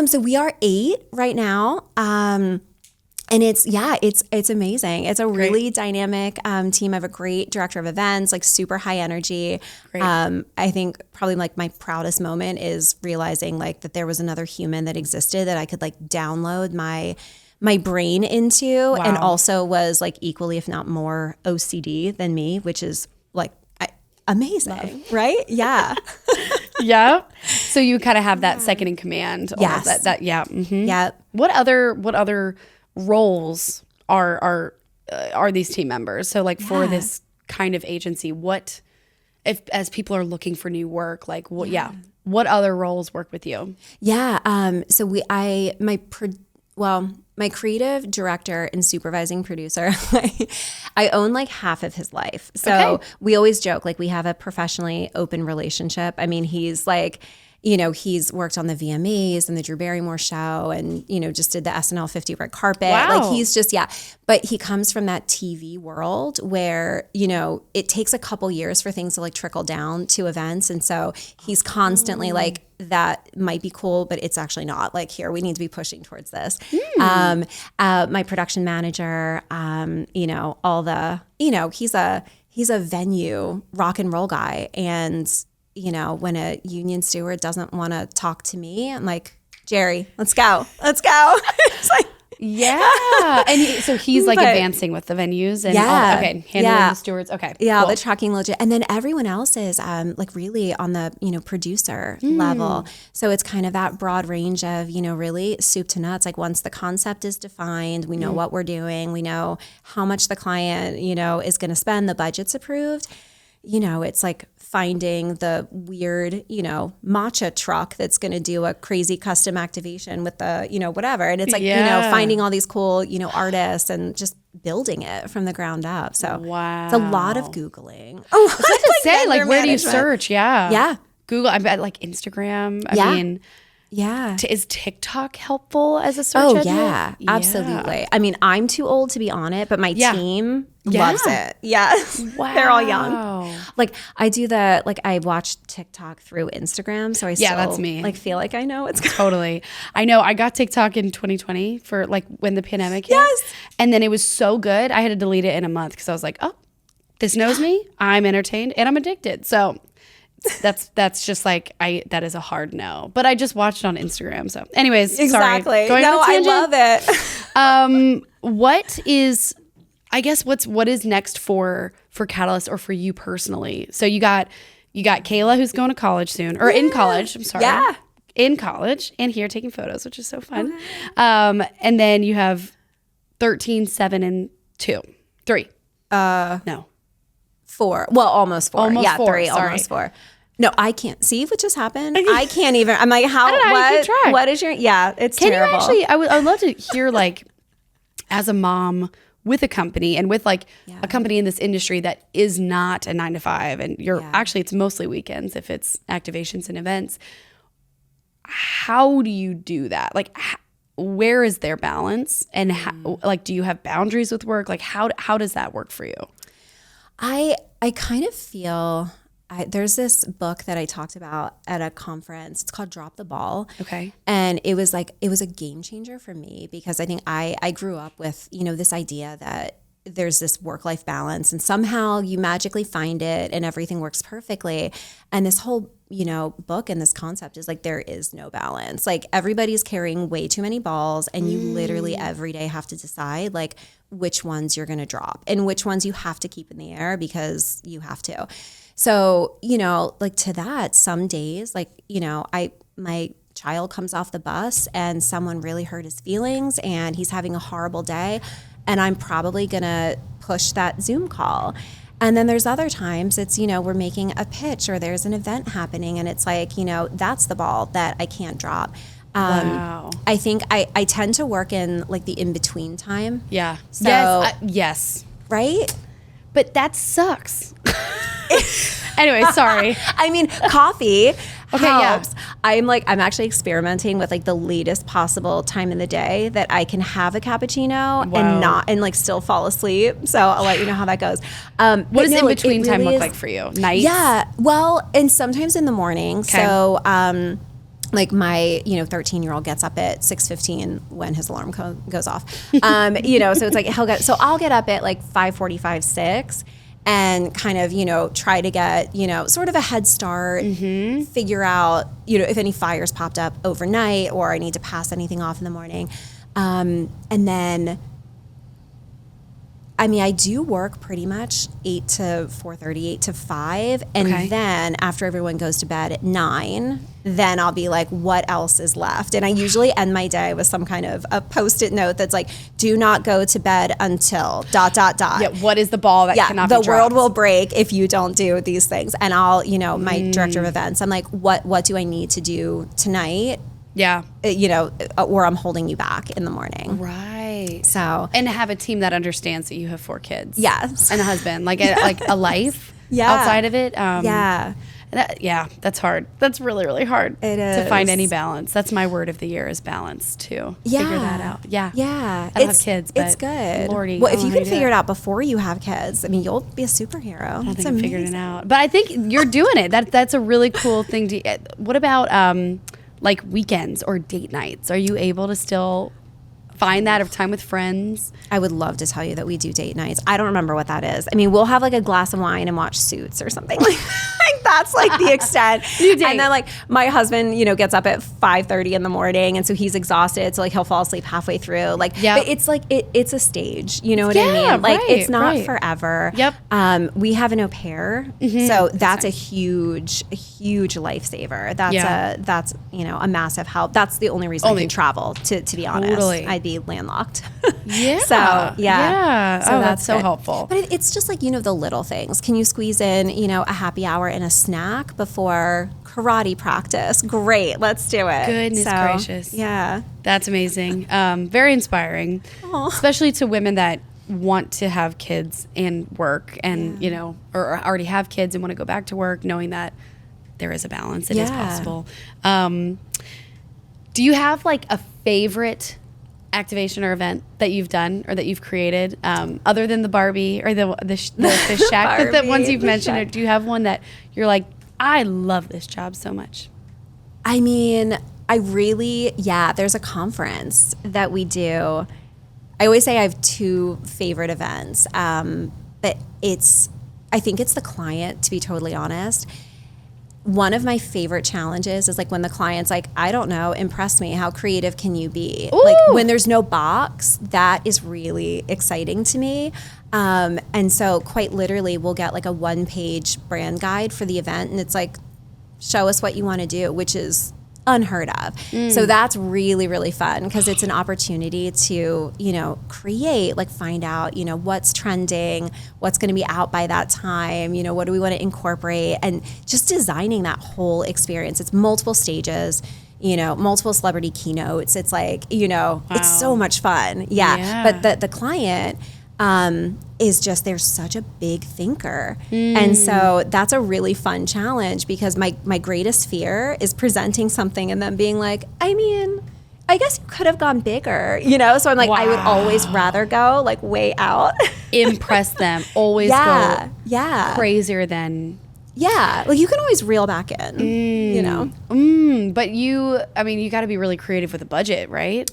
So we are 8 right now. And it's amazing. It's a really dynamic team. I have a great director of events, like super high energy. Great. I think probably like my proudest moment is realizing like that there was another human that existed that I could like download my brain into and also was like equally, if not more OCD than me, which is like amazing, right? Yeah. Yeah. So you kind of have that second in command. Yes. Yeah. What other roles are these team members? So like for this kind of agency, what if as people are looking for new work, like what other roles work with you? Yeah. So my creative director and supervising producer, I own like half of his life. So we always joke, like we have a professionally open relationship. I mean, he's like, he's worked on the VMAs and the Drew Barrymore show and, just did the SNL 50 red carpet. Wow. Like he's just, but he comes from that TV world where, it takes a couple years for things to like trickle down to events. And so he's constantly like, that might be cool, but it's actually not. Like here, we need to be pushing towards this. My production manager, all the, he's a venue rock and roll guy. And, when a union steward doesn't want to talk to me, I'm like, Jerry, let's go. It's like, yeah. And so he's like advancing with the venues and handling the stewards. Okay. Yeah. Cool. The trucking legit. And then everyone else is like really on the, producer level. So it's kind of that broad range of, really soup to nuts. Like once the concept is defined, we know what we're doing. We know how much the client, is going to spend, the budget's approved. It's like finding the weird, matcha truck that's going to do a crazy custom activation with the, whatever. And it's like, finding all these cool, artists and just building it from the ground up. So it's a lot of Googling. I was about to say, like, where do you search? Yeah. Google, I bet like Instagram. I mean, is TikTok helpful as a search engine? Yeah, absolutely. I mean, I'm too old to be on it, but my team loves it. Yeah. Wow. They're all young. Like I watch TikTok through Instagram, so I still that's me. Like feel like I know it's totally. I know I got TikTok in 2020 for like when the pandemic hit. Yes. And then it was so good, I had to delete it in a month because I was like, oh, this knows me. I'm entertained and I'm addicted. So that's just like that is a hard no. But I just watched it on Instagram. So anyways, exactly. Sorry. I love it. What is next for Katalyst or for you personally? So you got Kayla who's going to college soon or in college. I'm sorry. Yeah. In college and here taking photos, which is so fun. And then you have 13, 7, and 2. 3. No. 4. Well, almost 4. Almost 4. 3. Sorry. Almost 4. No, I can't see what just happened. I can't even. I'm like, what is your? Yeah, it's terrible. Can you actually? I would love to hear like, as a mom with a company and with like a company in this industry that is not a 9-to-5, and you're actually it's mostly weekends if it's activations and events. How do you do that? Like, where is their balance? And like, do you have boundaries with work? Like, how does that work for you? I kind of feel there's this book that I talked about at a conference. It's called Drop the Ball. Okay. And it was a game changer for me because I think I grew up with, this idea that there's this work-life balance and somehow you magically find it and everything works perfectly. And this whole, book and this concept is like, there is no balance. Like everybody's carrying way too many balls and you literally every day have to decide like which ones you're going to drop and which ones you have to keep in the air because you have to. So, like to that, some days, like, my child comes off the bus and someone really hurt his feelings and he's having a horrible day. And I'm probably going to push that Zoom call. And then there's other times it's, we're making a pitch or there's an event happening and it's like, that's the ball that I can't drop. Wow. I think I tend to work in like the in-between time. Yeah. So, yes. Right? But that sucks. Anyway, sorry. I mean, coffee helps. Yeah. I'm actually experimenting with like the latest possible time in the day that I can have a cappuccino and still fall asleep. So I'll let you know how that goes. What does in between time look like for you? Nights? Yeah. Well, and sometimes in the morning. Okay. So, like my 13-year-old gets up at 6:15 when his alarm goes off. So it's like so I'll get up at like 5:45, 6. And kind of, try to get, sort of a head start, figure out, if any fires popped up overnight or I need to pass anything off in the morning. And then, I do work pretty much 8 to 4:30, 8 to 5. And then after everyone goes to bed at 9, then I'll be like, what else is left? And I usually end my day with some kind of a Post-it note that's like, do not go to bed until ... Yeah, what is the ball that cannot be dropped? The world will break if you don't do these things. And I'll, my director of events, I'm like, what do I need to do tonight? Yeah. Or I'm holding you back in the morning. Right. So. And to have a team that understands that you have 4 kids. Yes. And a husband, like a life outside of it. Yeah. That's hard. That's really, really hard to find any balance. That's my word of the year is balance too. Yeah. Figure that out. Yeah. Yeah. I don't have kids, but it's good. Lordy, well, if you can figure it out before you have kids, I mean, you'll be a superhero. I don't think I'm figuring it out. But I think you're doing it. That's a really cool thing to. What about like weekends or date nights? Are you able to still find that, of time with friends? I would love to tell you that we do date nights. I don't remember what that is. I mean, we'll have like a glass of wine and watch Suits or something like that's like the extent. You date. And then like my husband, you know, gets up at 5:30 in the morning, and so he's exhausted. So like he'll fall asleep halfway through. Like, but it's like it's a stage. You know what I mean? Like it's not forever. Yep. We have an au pair, so that's a huge lifesaver. That's you know, a massive help. That's the only reason I can travel. To be honest, I'd be landlocked. Yeah. So yeah. So that's so helpful. But it's just like, you know, the little things. Can you squeeze in, you know, a happy hour and a snack before karate practice? Great, let's do it. Goodness gracious. Yeah. That's amazing. Very inspiring. Aww. Especially to women that want to have kids and work and, you know, or already have kids and want to go back to work, knowing that there is a balance. It is possible. Do you have like a favorite activation or event that you've done or that you've created, other than the Barbie or the fish shack, the ones you've mentioned? Or do you have one that you're like, I love this job so much? I mean, there's a conference that we do. I always say I have two favorite events, but I think it's the client, to be totally honest. One of my favorite challenges is like when the client's like, I don't know, impress me. How creative can you be? Ooh. Like when there's no box, that is really exciting to me. And so quite literally we'll get like a 1-page brand guide for the event, and it's like, show us what you want to do, which is unheard of. So that's really, really fun because it's an opportunity to, you know, create, like find out, you know, what's trending, what's going to be out by that time, you know, what do we want to incorporate, and just designing that whole experience. It's multiple stages, you know, multiple celebrity keynotes. It's like, you know, it's so much fun. Yeah. But the client is just, they're such a big thinker. And so that's a really fun challenge because my greatest fear is presenting something and then being like, I mean, I guess you could have gone bigger, you know? So I'm like, I would always rather go like way out. Impress them. Always go crazier than... Yeah, like you can always reel back in, you know? But you got to be really creative with a budget, right?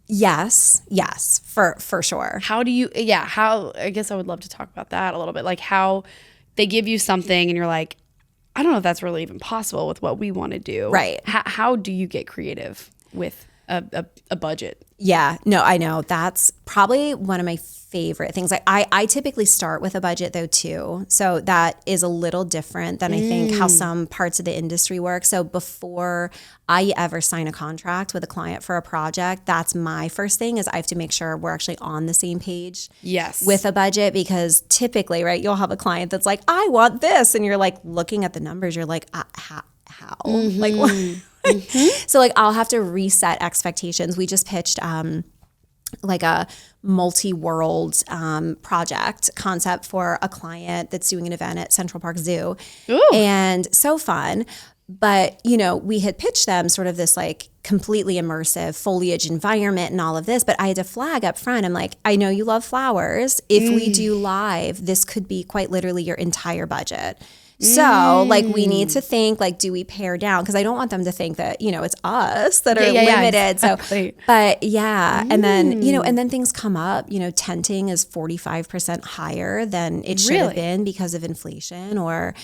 Yes, for sure. How do you, I guess I would love to talk about that a little bit. Like how they give you something and you're like, I don't know if that's really even possible with what we want to do. Right. How do you get creative with a budget? Yeah, no, I know. That's probably one of my favorite things. Like I typically start with a budget though too. So that is a little different than I think how some parts of the industry work. So before I ever sign a contract with a client for a project, that's my first thing is I have to make sure we're actually on the same page with a budget, because typically, right, you'll have a client that's like, I want this. And you're like looking at the numbers, you're like, how? Like what? So like I'll have to reset expectations. We just pitched like a multi-world project concept for a client that's doing an event at Central Park Zoo. Ooh. And so fun. But, you know, we had pitched them sort of this like completely immersive foliage environment and all of this, but I had to flag up front. I'm like, I know you love flowers. If we do live, this could be quite literally your entire budget. So like we need to think like, do we pare down? Because I don't want them to think that, you know, it's us that are limited. Exactly. So, but and then, you know, and then things come up, you know, tenting is 45% higher than it should have been because of inflation or,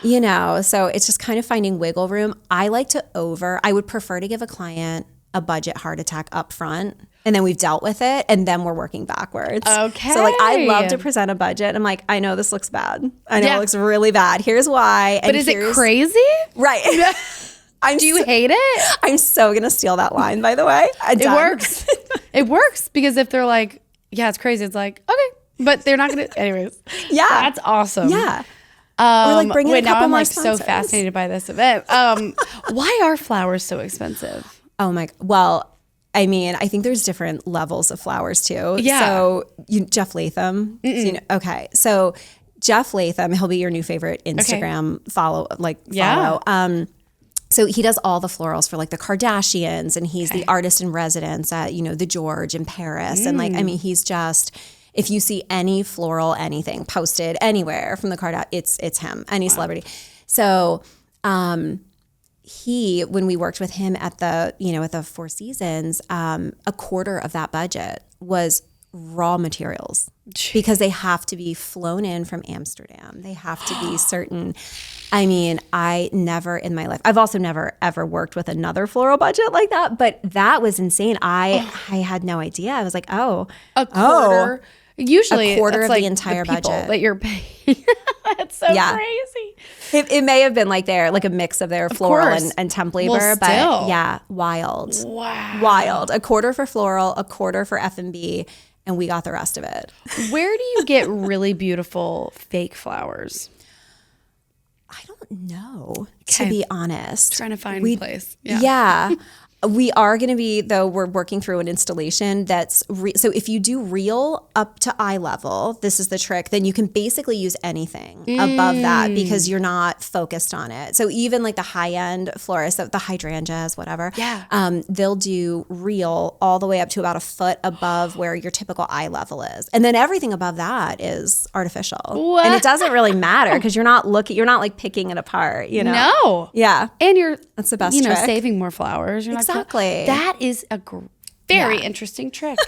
you know, so it's just kind of finding wiggle room. I would prefer to give a client a budget heart attack up front. And then we've dealt with it, and then we're working backwards. Okay. So like, I love to present a budget. I'm like, I know this looks bad. I know it looks really bad. Here's why. But is it crazy? Right. Do you hate it? I'm so gonna steal that line, by the way. It works. It works because if they're like, yeah, it's crazy. It's like, okay, but they're not gonna. Anyways. Yeah. That's awesome. Yeah. Or like bring in a couple now I'm more like sponsors. So fascinated by this event. Why are flowers so expensive? Oh my. Well, I mean, I think there's different levels of flowers too. Yeah. So Jeff Latham. You know, okay. So Jeff Latham, he'll be your new favorite Instagram follow. So he does all the florals for like the Kardashians, and he's the artist in residence at, the George in Paris. And like, I mean, he's just, if you see any floral, anything posted anywhere from the Kardashians, it's him, any celebrity. So, when we worked with him at the Four Seasons, a quarter of that budget was raw materials because they have to be flown in from Amsterdam. They have to be certain. I mean, I never in my life, I've also never ever worked with another floral budget like that, but that was insane. I had no idea. I was like, a quarter. Usually a quarter of like the entire budget that you're paying. That's so crazy. It may have been like a mix of their floral and temp labor, but yeah, wild. Wow. Wild. A quarter for floral, a quarter for F&B, and we got the rest of it. Where do you get really beautiful fake flowers? I don't know, to be honest. Trying to find a place. Yeah. We are going to be, though, we're working through an installation that's, so if you do real up to eye level, this is the trick, then you can basically use anything above that because you're not focused on it. So even like the high-end florists, the hydrangeas, whatever, they'll do real all the way up to about a foot above where your typical eye level is. And then everything above that is artificial. What? And it doesn't really matter because you're not like picking it apart, No. Yeah. And that's the best trick. Saving more flowers. You're Exactly. That is a very interesting trick.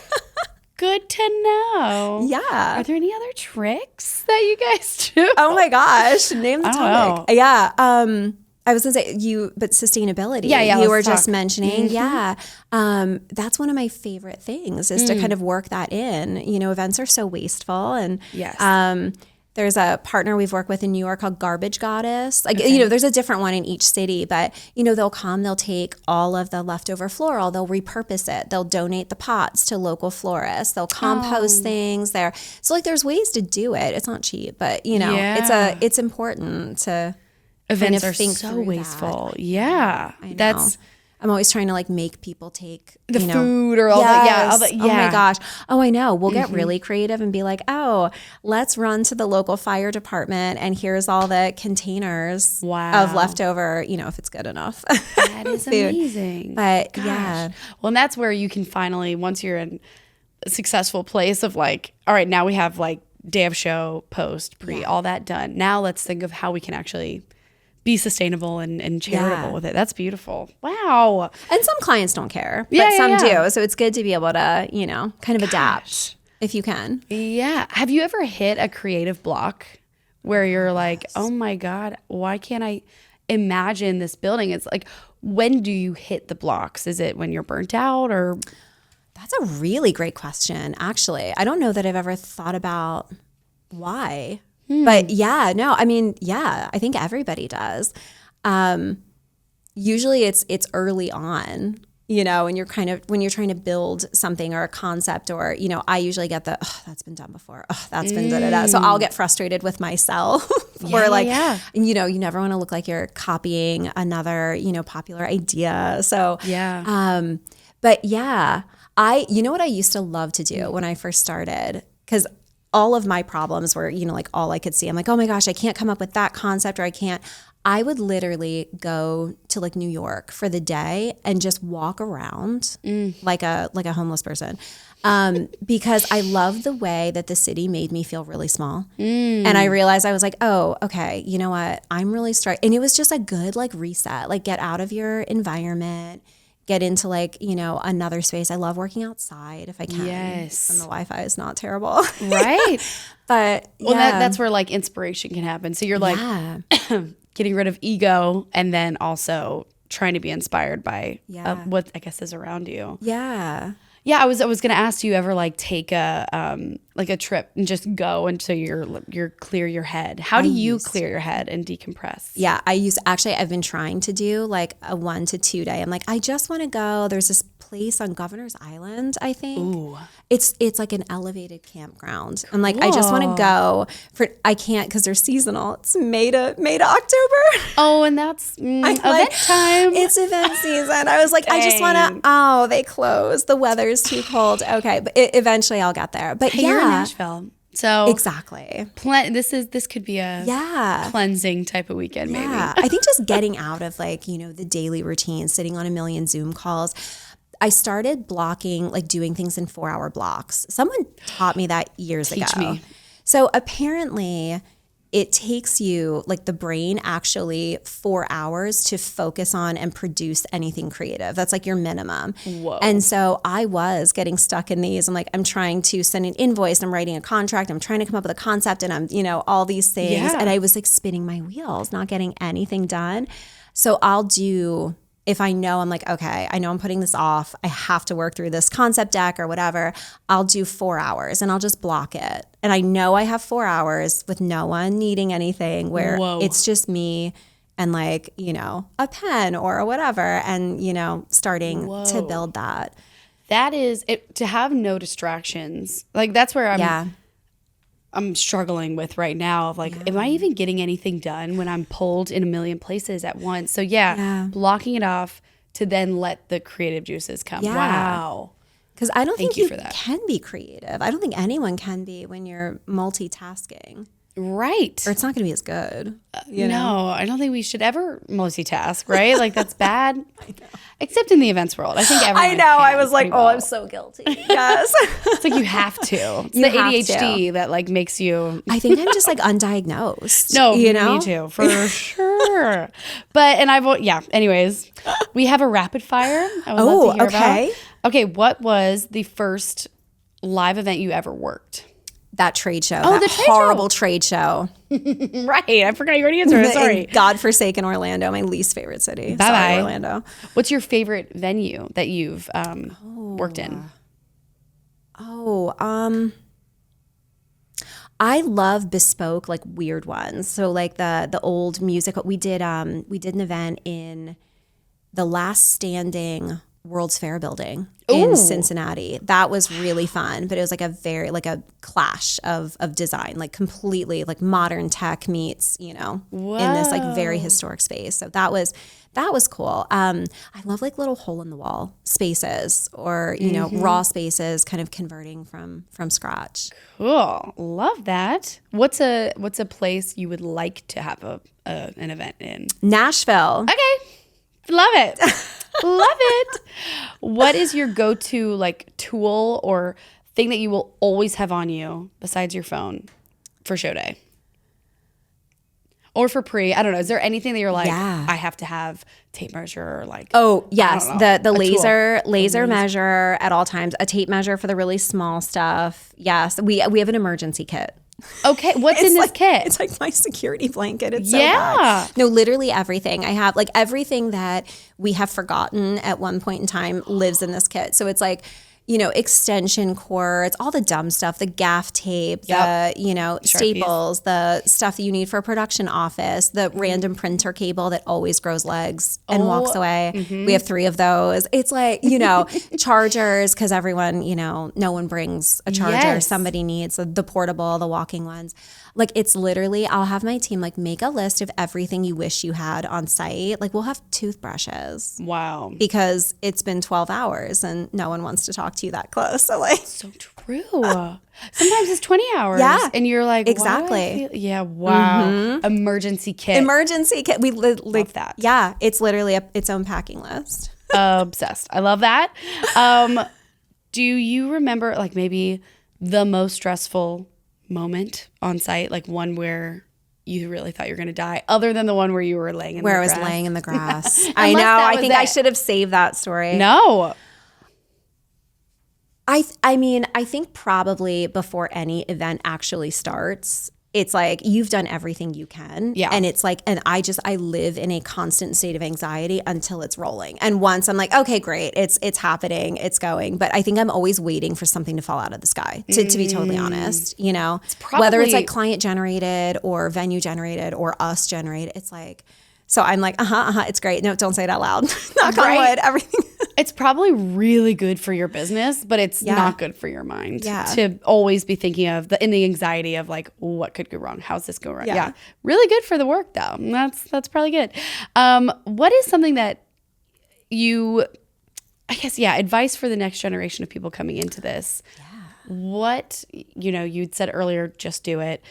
Good to know. Yeah. Are there any other tricks that you guys do? Oh my gosh. Name the topic. Know. Yeah. I was going to say but sustainability. Yeah. You were just mentioning. Yeah. That's one of my favorite things is to kind of work that in. Events are so wasteful. And there's a partner we've worked with in New York called Garbage Goddess. There's a different one in each city, but, they'll take all of the leftover floral, they'll repurpose it. They'll donate the pots to local florists. They'll compost things there. So like there's ways to do it. It's not cheap, but it's important to Events kind of are think so through wasteful. That. Yeah. I know. I'm always trying to like make people take the food or all that. Yeah. Oh my gosh. Oh, I know. We'll get really creative and be like, let's run to the local fire department and here's all the containers of leftover, if it's good enough. That is amazing. But gosh. Yeah. Well, and that's where you can finally, once you're in a successful place of like, all right, now we have like day of show, post, pre, all that done. Now let's think of how we can actually be sustainable and charitable with it. That's beautiful. Wow. And some clients don't care, but some do. So it's good to be able to, kind of adapt if you can. Yeah. Have you ever hit a creative block where you're like, oh my God, why can't I imagine this building? It's like, when do you hit the blocks? Is it when you're burnt out or? That's a really great question, actually. I don't know that I've ever thought about why. But I think everybody does. Usually it's early on, when you're trying to build something or a concept or, I usually get that's been done before. That's been da-da-da. So I'll get frustrated with myself you never want to look like you're copying another, popular idea. So, but yeah, what I used to love to do when I first started, because all of my problems were, like all I could see. I'm like, oh my gosh, I can't come up with that concept, or I would literally go to like New York for the day and just walk around like a homeless person. Because I love the way that the city made me feel really small. And I realized I was like, oh, okay, you know what? I'm really and it was just a good like reset, like get out of your environment, get into like, another space. I love working outside if I can. Yes. And the Wi-Fi is not terrible. Right. But well, that's where like inspiration can happen. So you're like getting rid of ego and then also trying to be inspired by what I guess is around you. Yeah. Yeah, I was going to ask, do you ever like take a trip and just go until you're clear your head? How do you clear your head and decompress? Yeah, I've been trying to do like a 1 to 2 day. I'm like, I just want to go. There's this place on Governor's Island, I think. Ooh. It's like an elevated campground. I'm like, I just want to go. I can't because they're seasonal. It's May to October. Oh, and that's event time. It's event season. I was like, I just want to, they close. The weather's too cold. Okay, but eventually I'll get there. But You're in Nashville. So exactly. This could be a cleansing type of weekend, maybe. I think just getting out of like, you know, the daily routine, sitting on a million Zoom calls. I started blocking, like doing things in 4-hour blocks. Someone taught me that years ago. Me. So apparently it takes you, like the brain actually 4 hours to focus on and produce anything creative. That's like your minimum. Whoa. And so I was getting stuck in these. I'm like, I'm trying to send an invoice. I'm writing a contract. I'm trying to come up with a concept and I'm, you know, all these things. Yeah. And I was like spinning my wheels, not getting anything done. So I'll do... If I know I'm like, okay, I know I'm putting this off. I have to work through this concept deck or whatever. I'll do 4 hours and I'll just block it. And I know I have 4 hours with no one needing anything where it's just me and like, you know, a pen or whatever. And, you know, starting to build that. That is it, to have no distractions. Like that's where I'm struggling with right now of like, am I even getting anything done when I'm pulled in a million places at once? So blocking it off to then let the creative juices come. Yeah. Wow. Because I don't think you for that. can be creative. I don't think anyone can be when you're multitasking. Right. Or it's not going to be as good. No, I don't think we should ever multitask, right? Like that's bad. I know. Except in the events world. I think everyone I know. I was like, I'm so guilty. Yes. It's like you have to. It's the ADHD that like makes you. I think I'm just like undiagnosed. No, you know? Me too, for sure. But, and anyways, we have a rapid fire. I would love to hear about. Okay, what was the first live event you ever worked? That trade show. Oh, that horrible trade show. Right. I forgot you already answered. Sorry. Godforsaken Orlando, my least favorite city. Bye-bye. Sorry, Orlando. What's your favorite venue that you've worked in? I love bespoke, like weird ones. So like the old music. We did an event in the Last Standing World's Fair building in Cincinnati. That was really fun, but it was like a clash of design, like completely like modern tech meets, you know, in this like very historic space. So that was cool. I love like little hole in the wall spaces or, you know, raw spaces kind of converting from scratch. Cool. Love that. What's a place you would like to have an event in? Nashville. Okay. Love it. Love it. What is your go-to like tool or thing that you will always have on you besides your phone for show day? Or for pre? I don't know. Is there anything that you're like, I have to have tape measure or like? Oh, yes. The laser measure at all times. A tape measure for the really small stuff. Yes. We have an emergency kit. Okay, what's in this kit? It's like my security blanket. It's so bad. No, literally everything. I have like everything that we have forgotten at one point in time lives in this kit. So it's like, you know, extension cords, all the dumb stuff, the gaff tape, the, you know, staples, the stuff that you need for a production office, the random printer cable that always grows legs and walks away. We have 3 of those. It's like, you know, chargers, because everyone, you know, no one brings a charger. Somebody needs the portable, the walking ones. Like it's literally, I'll have my team like make a list of everything you wish you had on site. Like we'll have toothbrushes. Wow. Because it's been 12 hours and no one wants to talk to you that close. So like, so true. Sometimes it's 20 hours. Yeah. And you're like, exactly. Yeah. Wow. Emergency kit. We love that. Yeah. It's literally its own packing list. Obsessed. I love that. Do you remember like maybe the most stressful moment on site, like one where you really thought you were going to die, other than the one where you were laying in the grass? Where I was laying in the grass. I know. I think I should have saved that story. No. I mean, I think probably before any event actually starts, it's like you've done everything you can. Yeah. And it's like, and I live in a constant state of anxiety until it's rolling. And once I'm like, okay, great, it's happening, it's going. But I think I'm always waiting for something to fall out of the sky, to be totally honest, you know, whether it's like client generated or venue generated or us generated, it's like, so I'm like, it's great. No, don't say it out loud. Knock on wood, everything. It's probably really good for your business, but it's not good for your mind to always be thinking of the anxiety of like, what could go wrong? How's this go wrong? Yeah. Really good for the work though. That's probably good. What is something that you, I guess, advice for the next generation of people coming into this? what, you'd said earlier, just do it.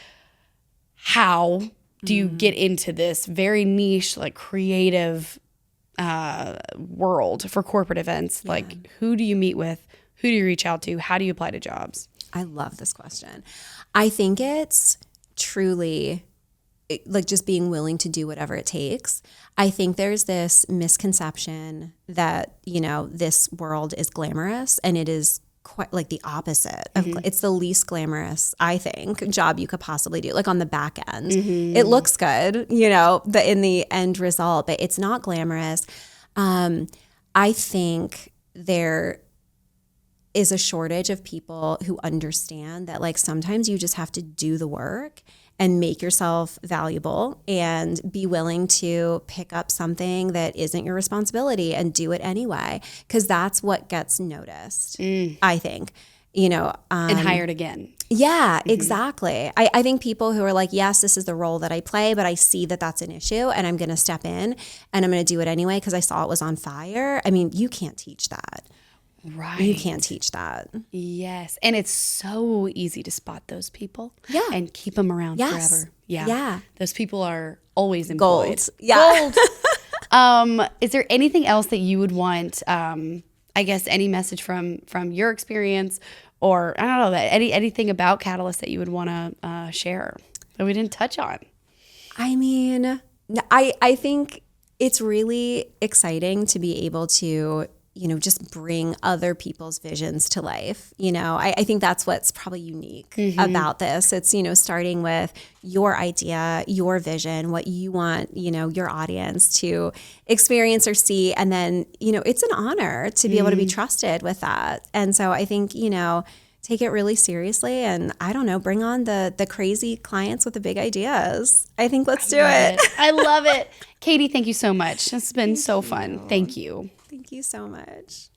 How do you get into this very niche, like creative world for corporate events? Yeah. Like, who do you meet with? Who do you reach out to? How do you apply to jobs? I love this question. I think it's truly like just being willing to do whatever it takes. I think there's this misconception that, this world is glamorous, and it is quite like the opposite of it's the least glamorous, I think, job you could possibly do, like on the back end. It looks good, in the end result, but it's not glamorous. I think there is a shortage of people who understand that, like, sometimes you just have to do the work and make yourself valuable and be willing to pick up something that isn't your responsibility and do it anyway, because that's what gets noticed, I think, and hired again. Yeah, exactly. I think people who are like, yes, this is the role that I play, but I see that that's an issue and I'm going to step in and I'm going to do it anyway because I saw it was on fire. I mean, you can't teach that. Right. You can't teach that. Yes. And it's so easy to spot those people. Yeah. And keep them around forever. Yeah. Yeah. Those people are always employed. Gold. Yeah. Gold. Is there anything else that you would want, I guess, any message from your experience, or I don't know, that anything about Katalyst that you would want to share that we didn't touch on? I mean, I think it's really exciting to be able to just bring other people's visions to life. I think that's what's probably unique about this. It's, starting with your idea, your vision, what you want, your audience to experience or see. And then, it's an honor to be able to be trusted with that. And so I think, take it really seriously, and I don't know, bring on the crazy clients with the big ideas. I think let's do it. I love it. Katie, thank you so much. It's been so fun. Thank you. Thank you so much.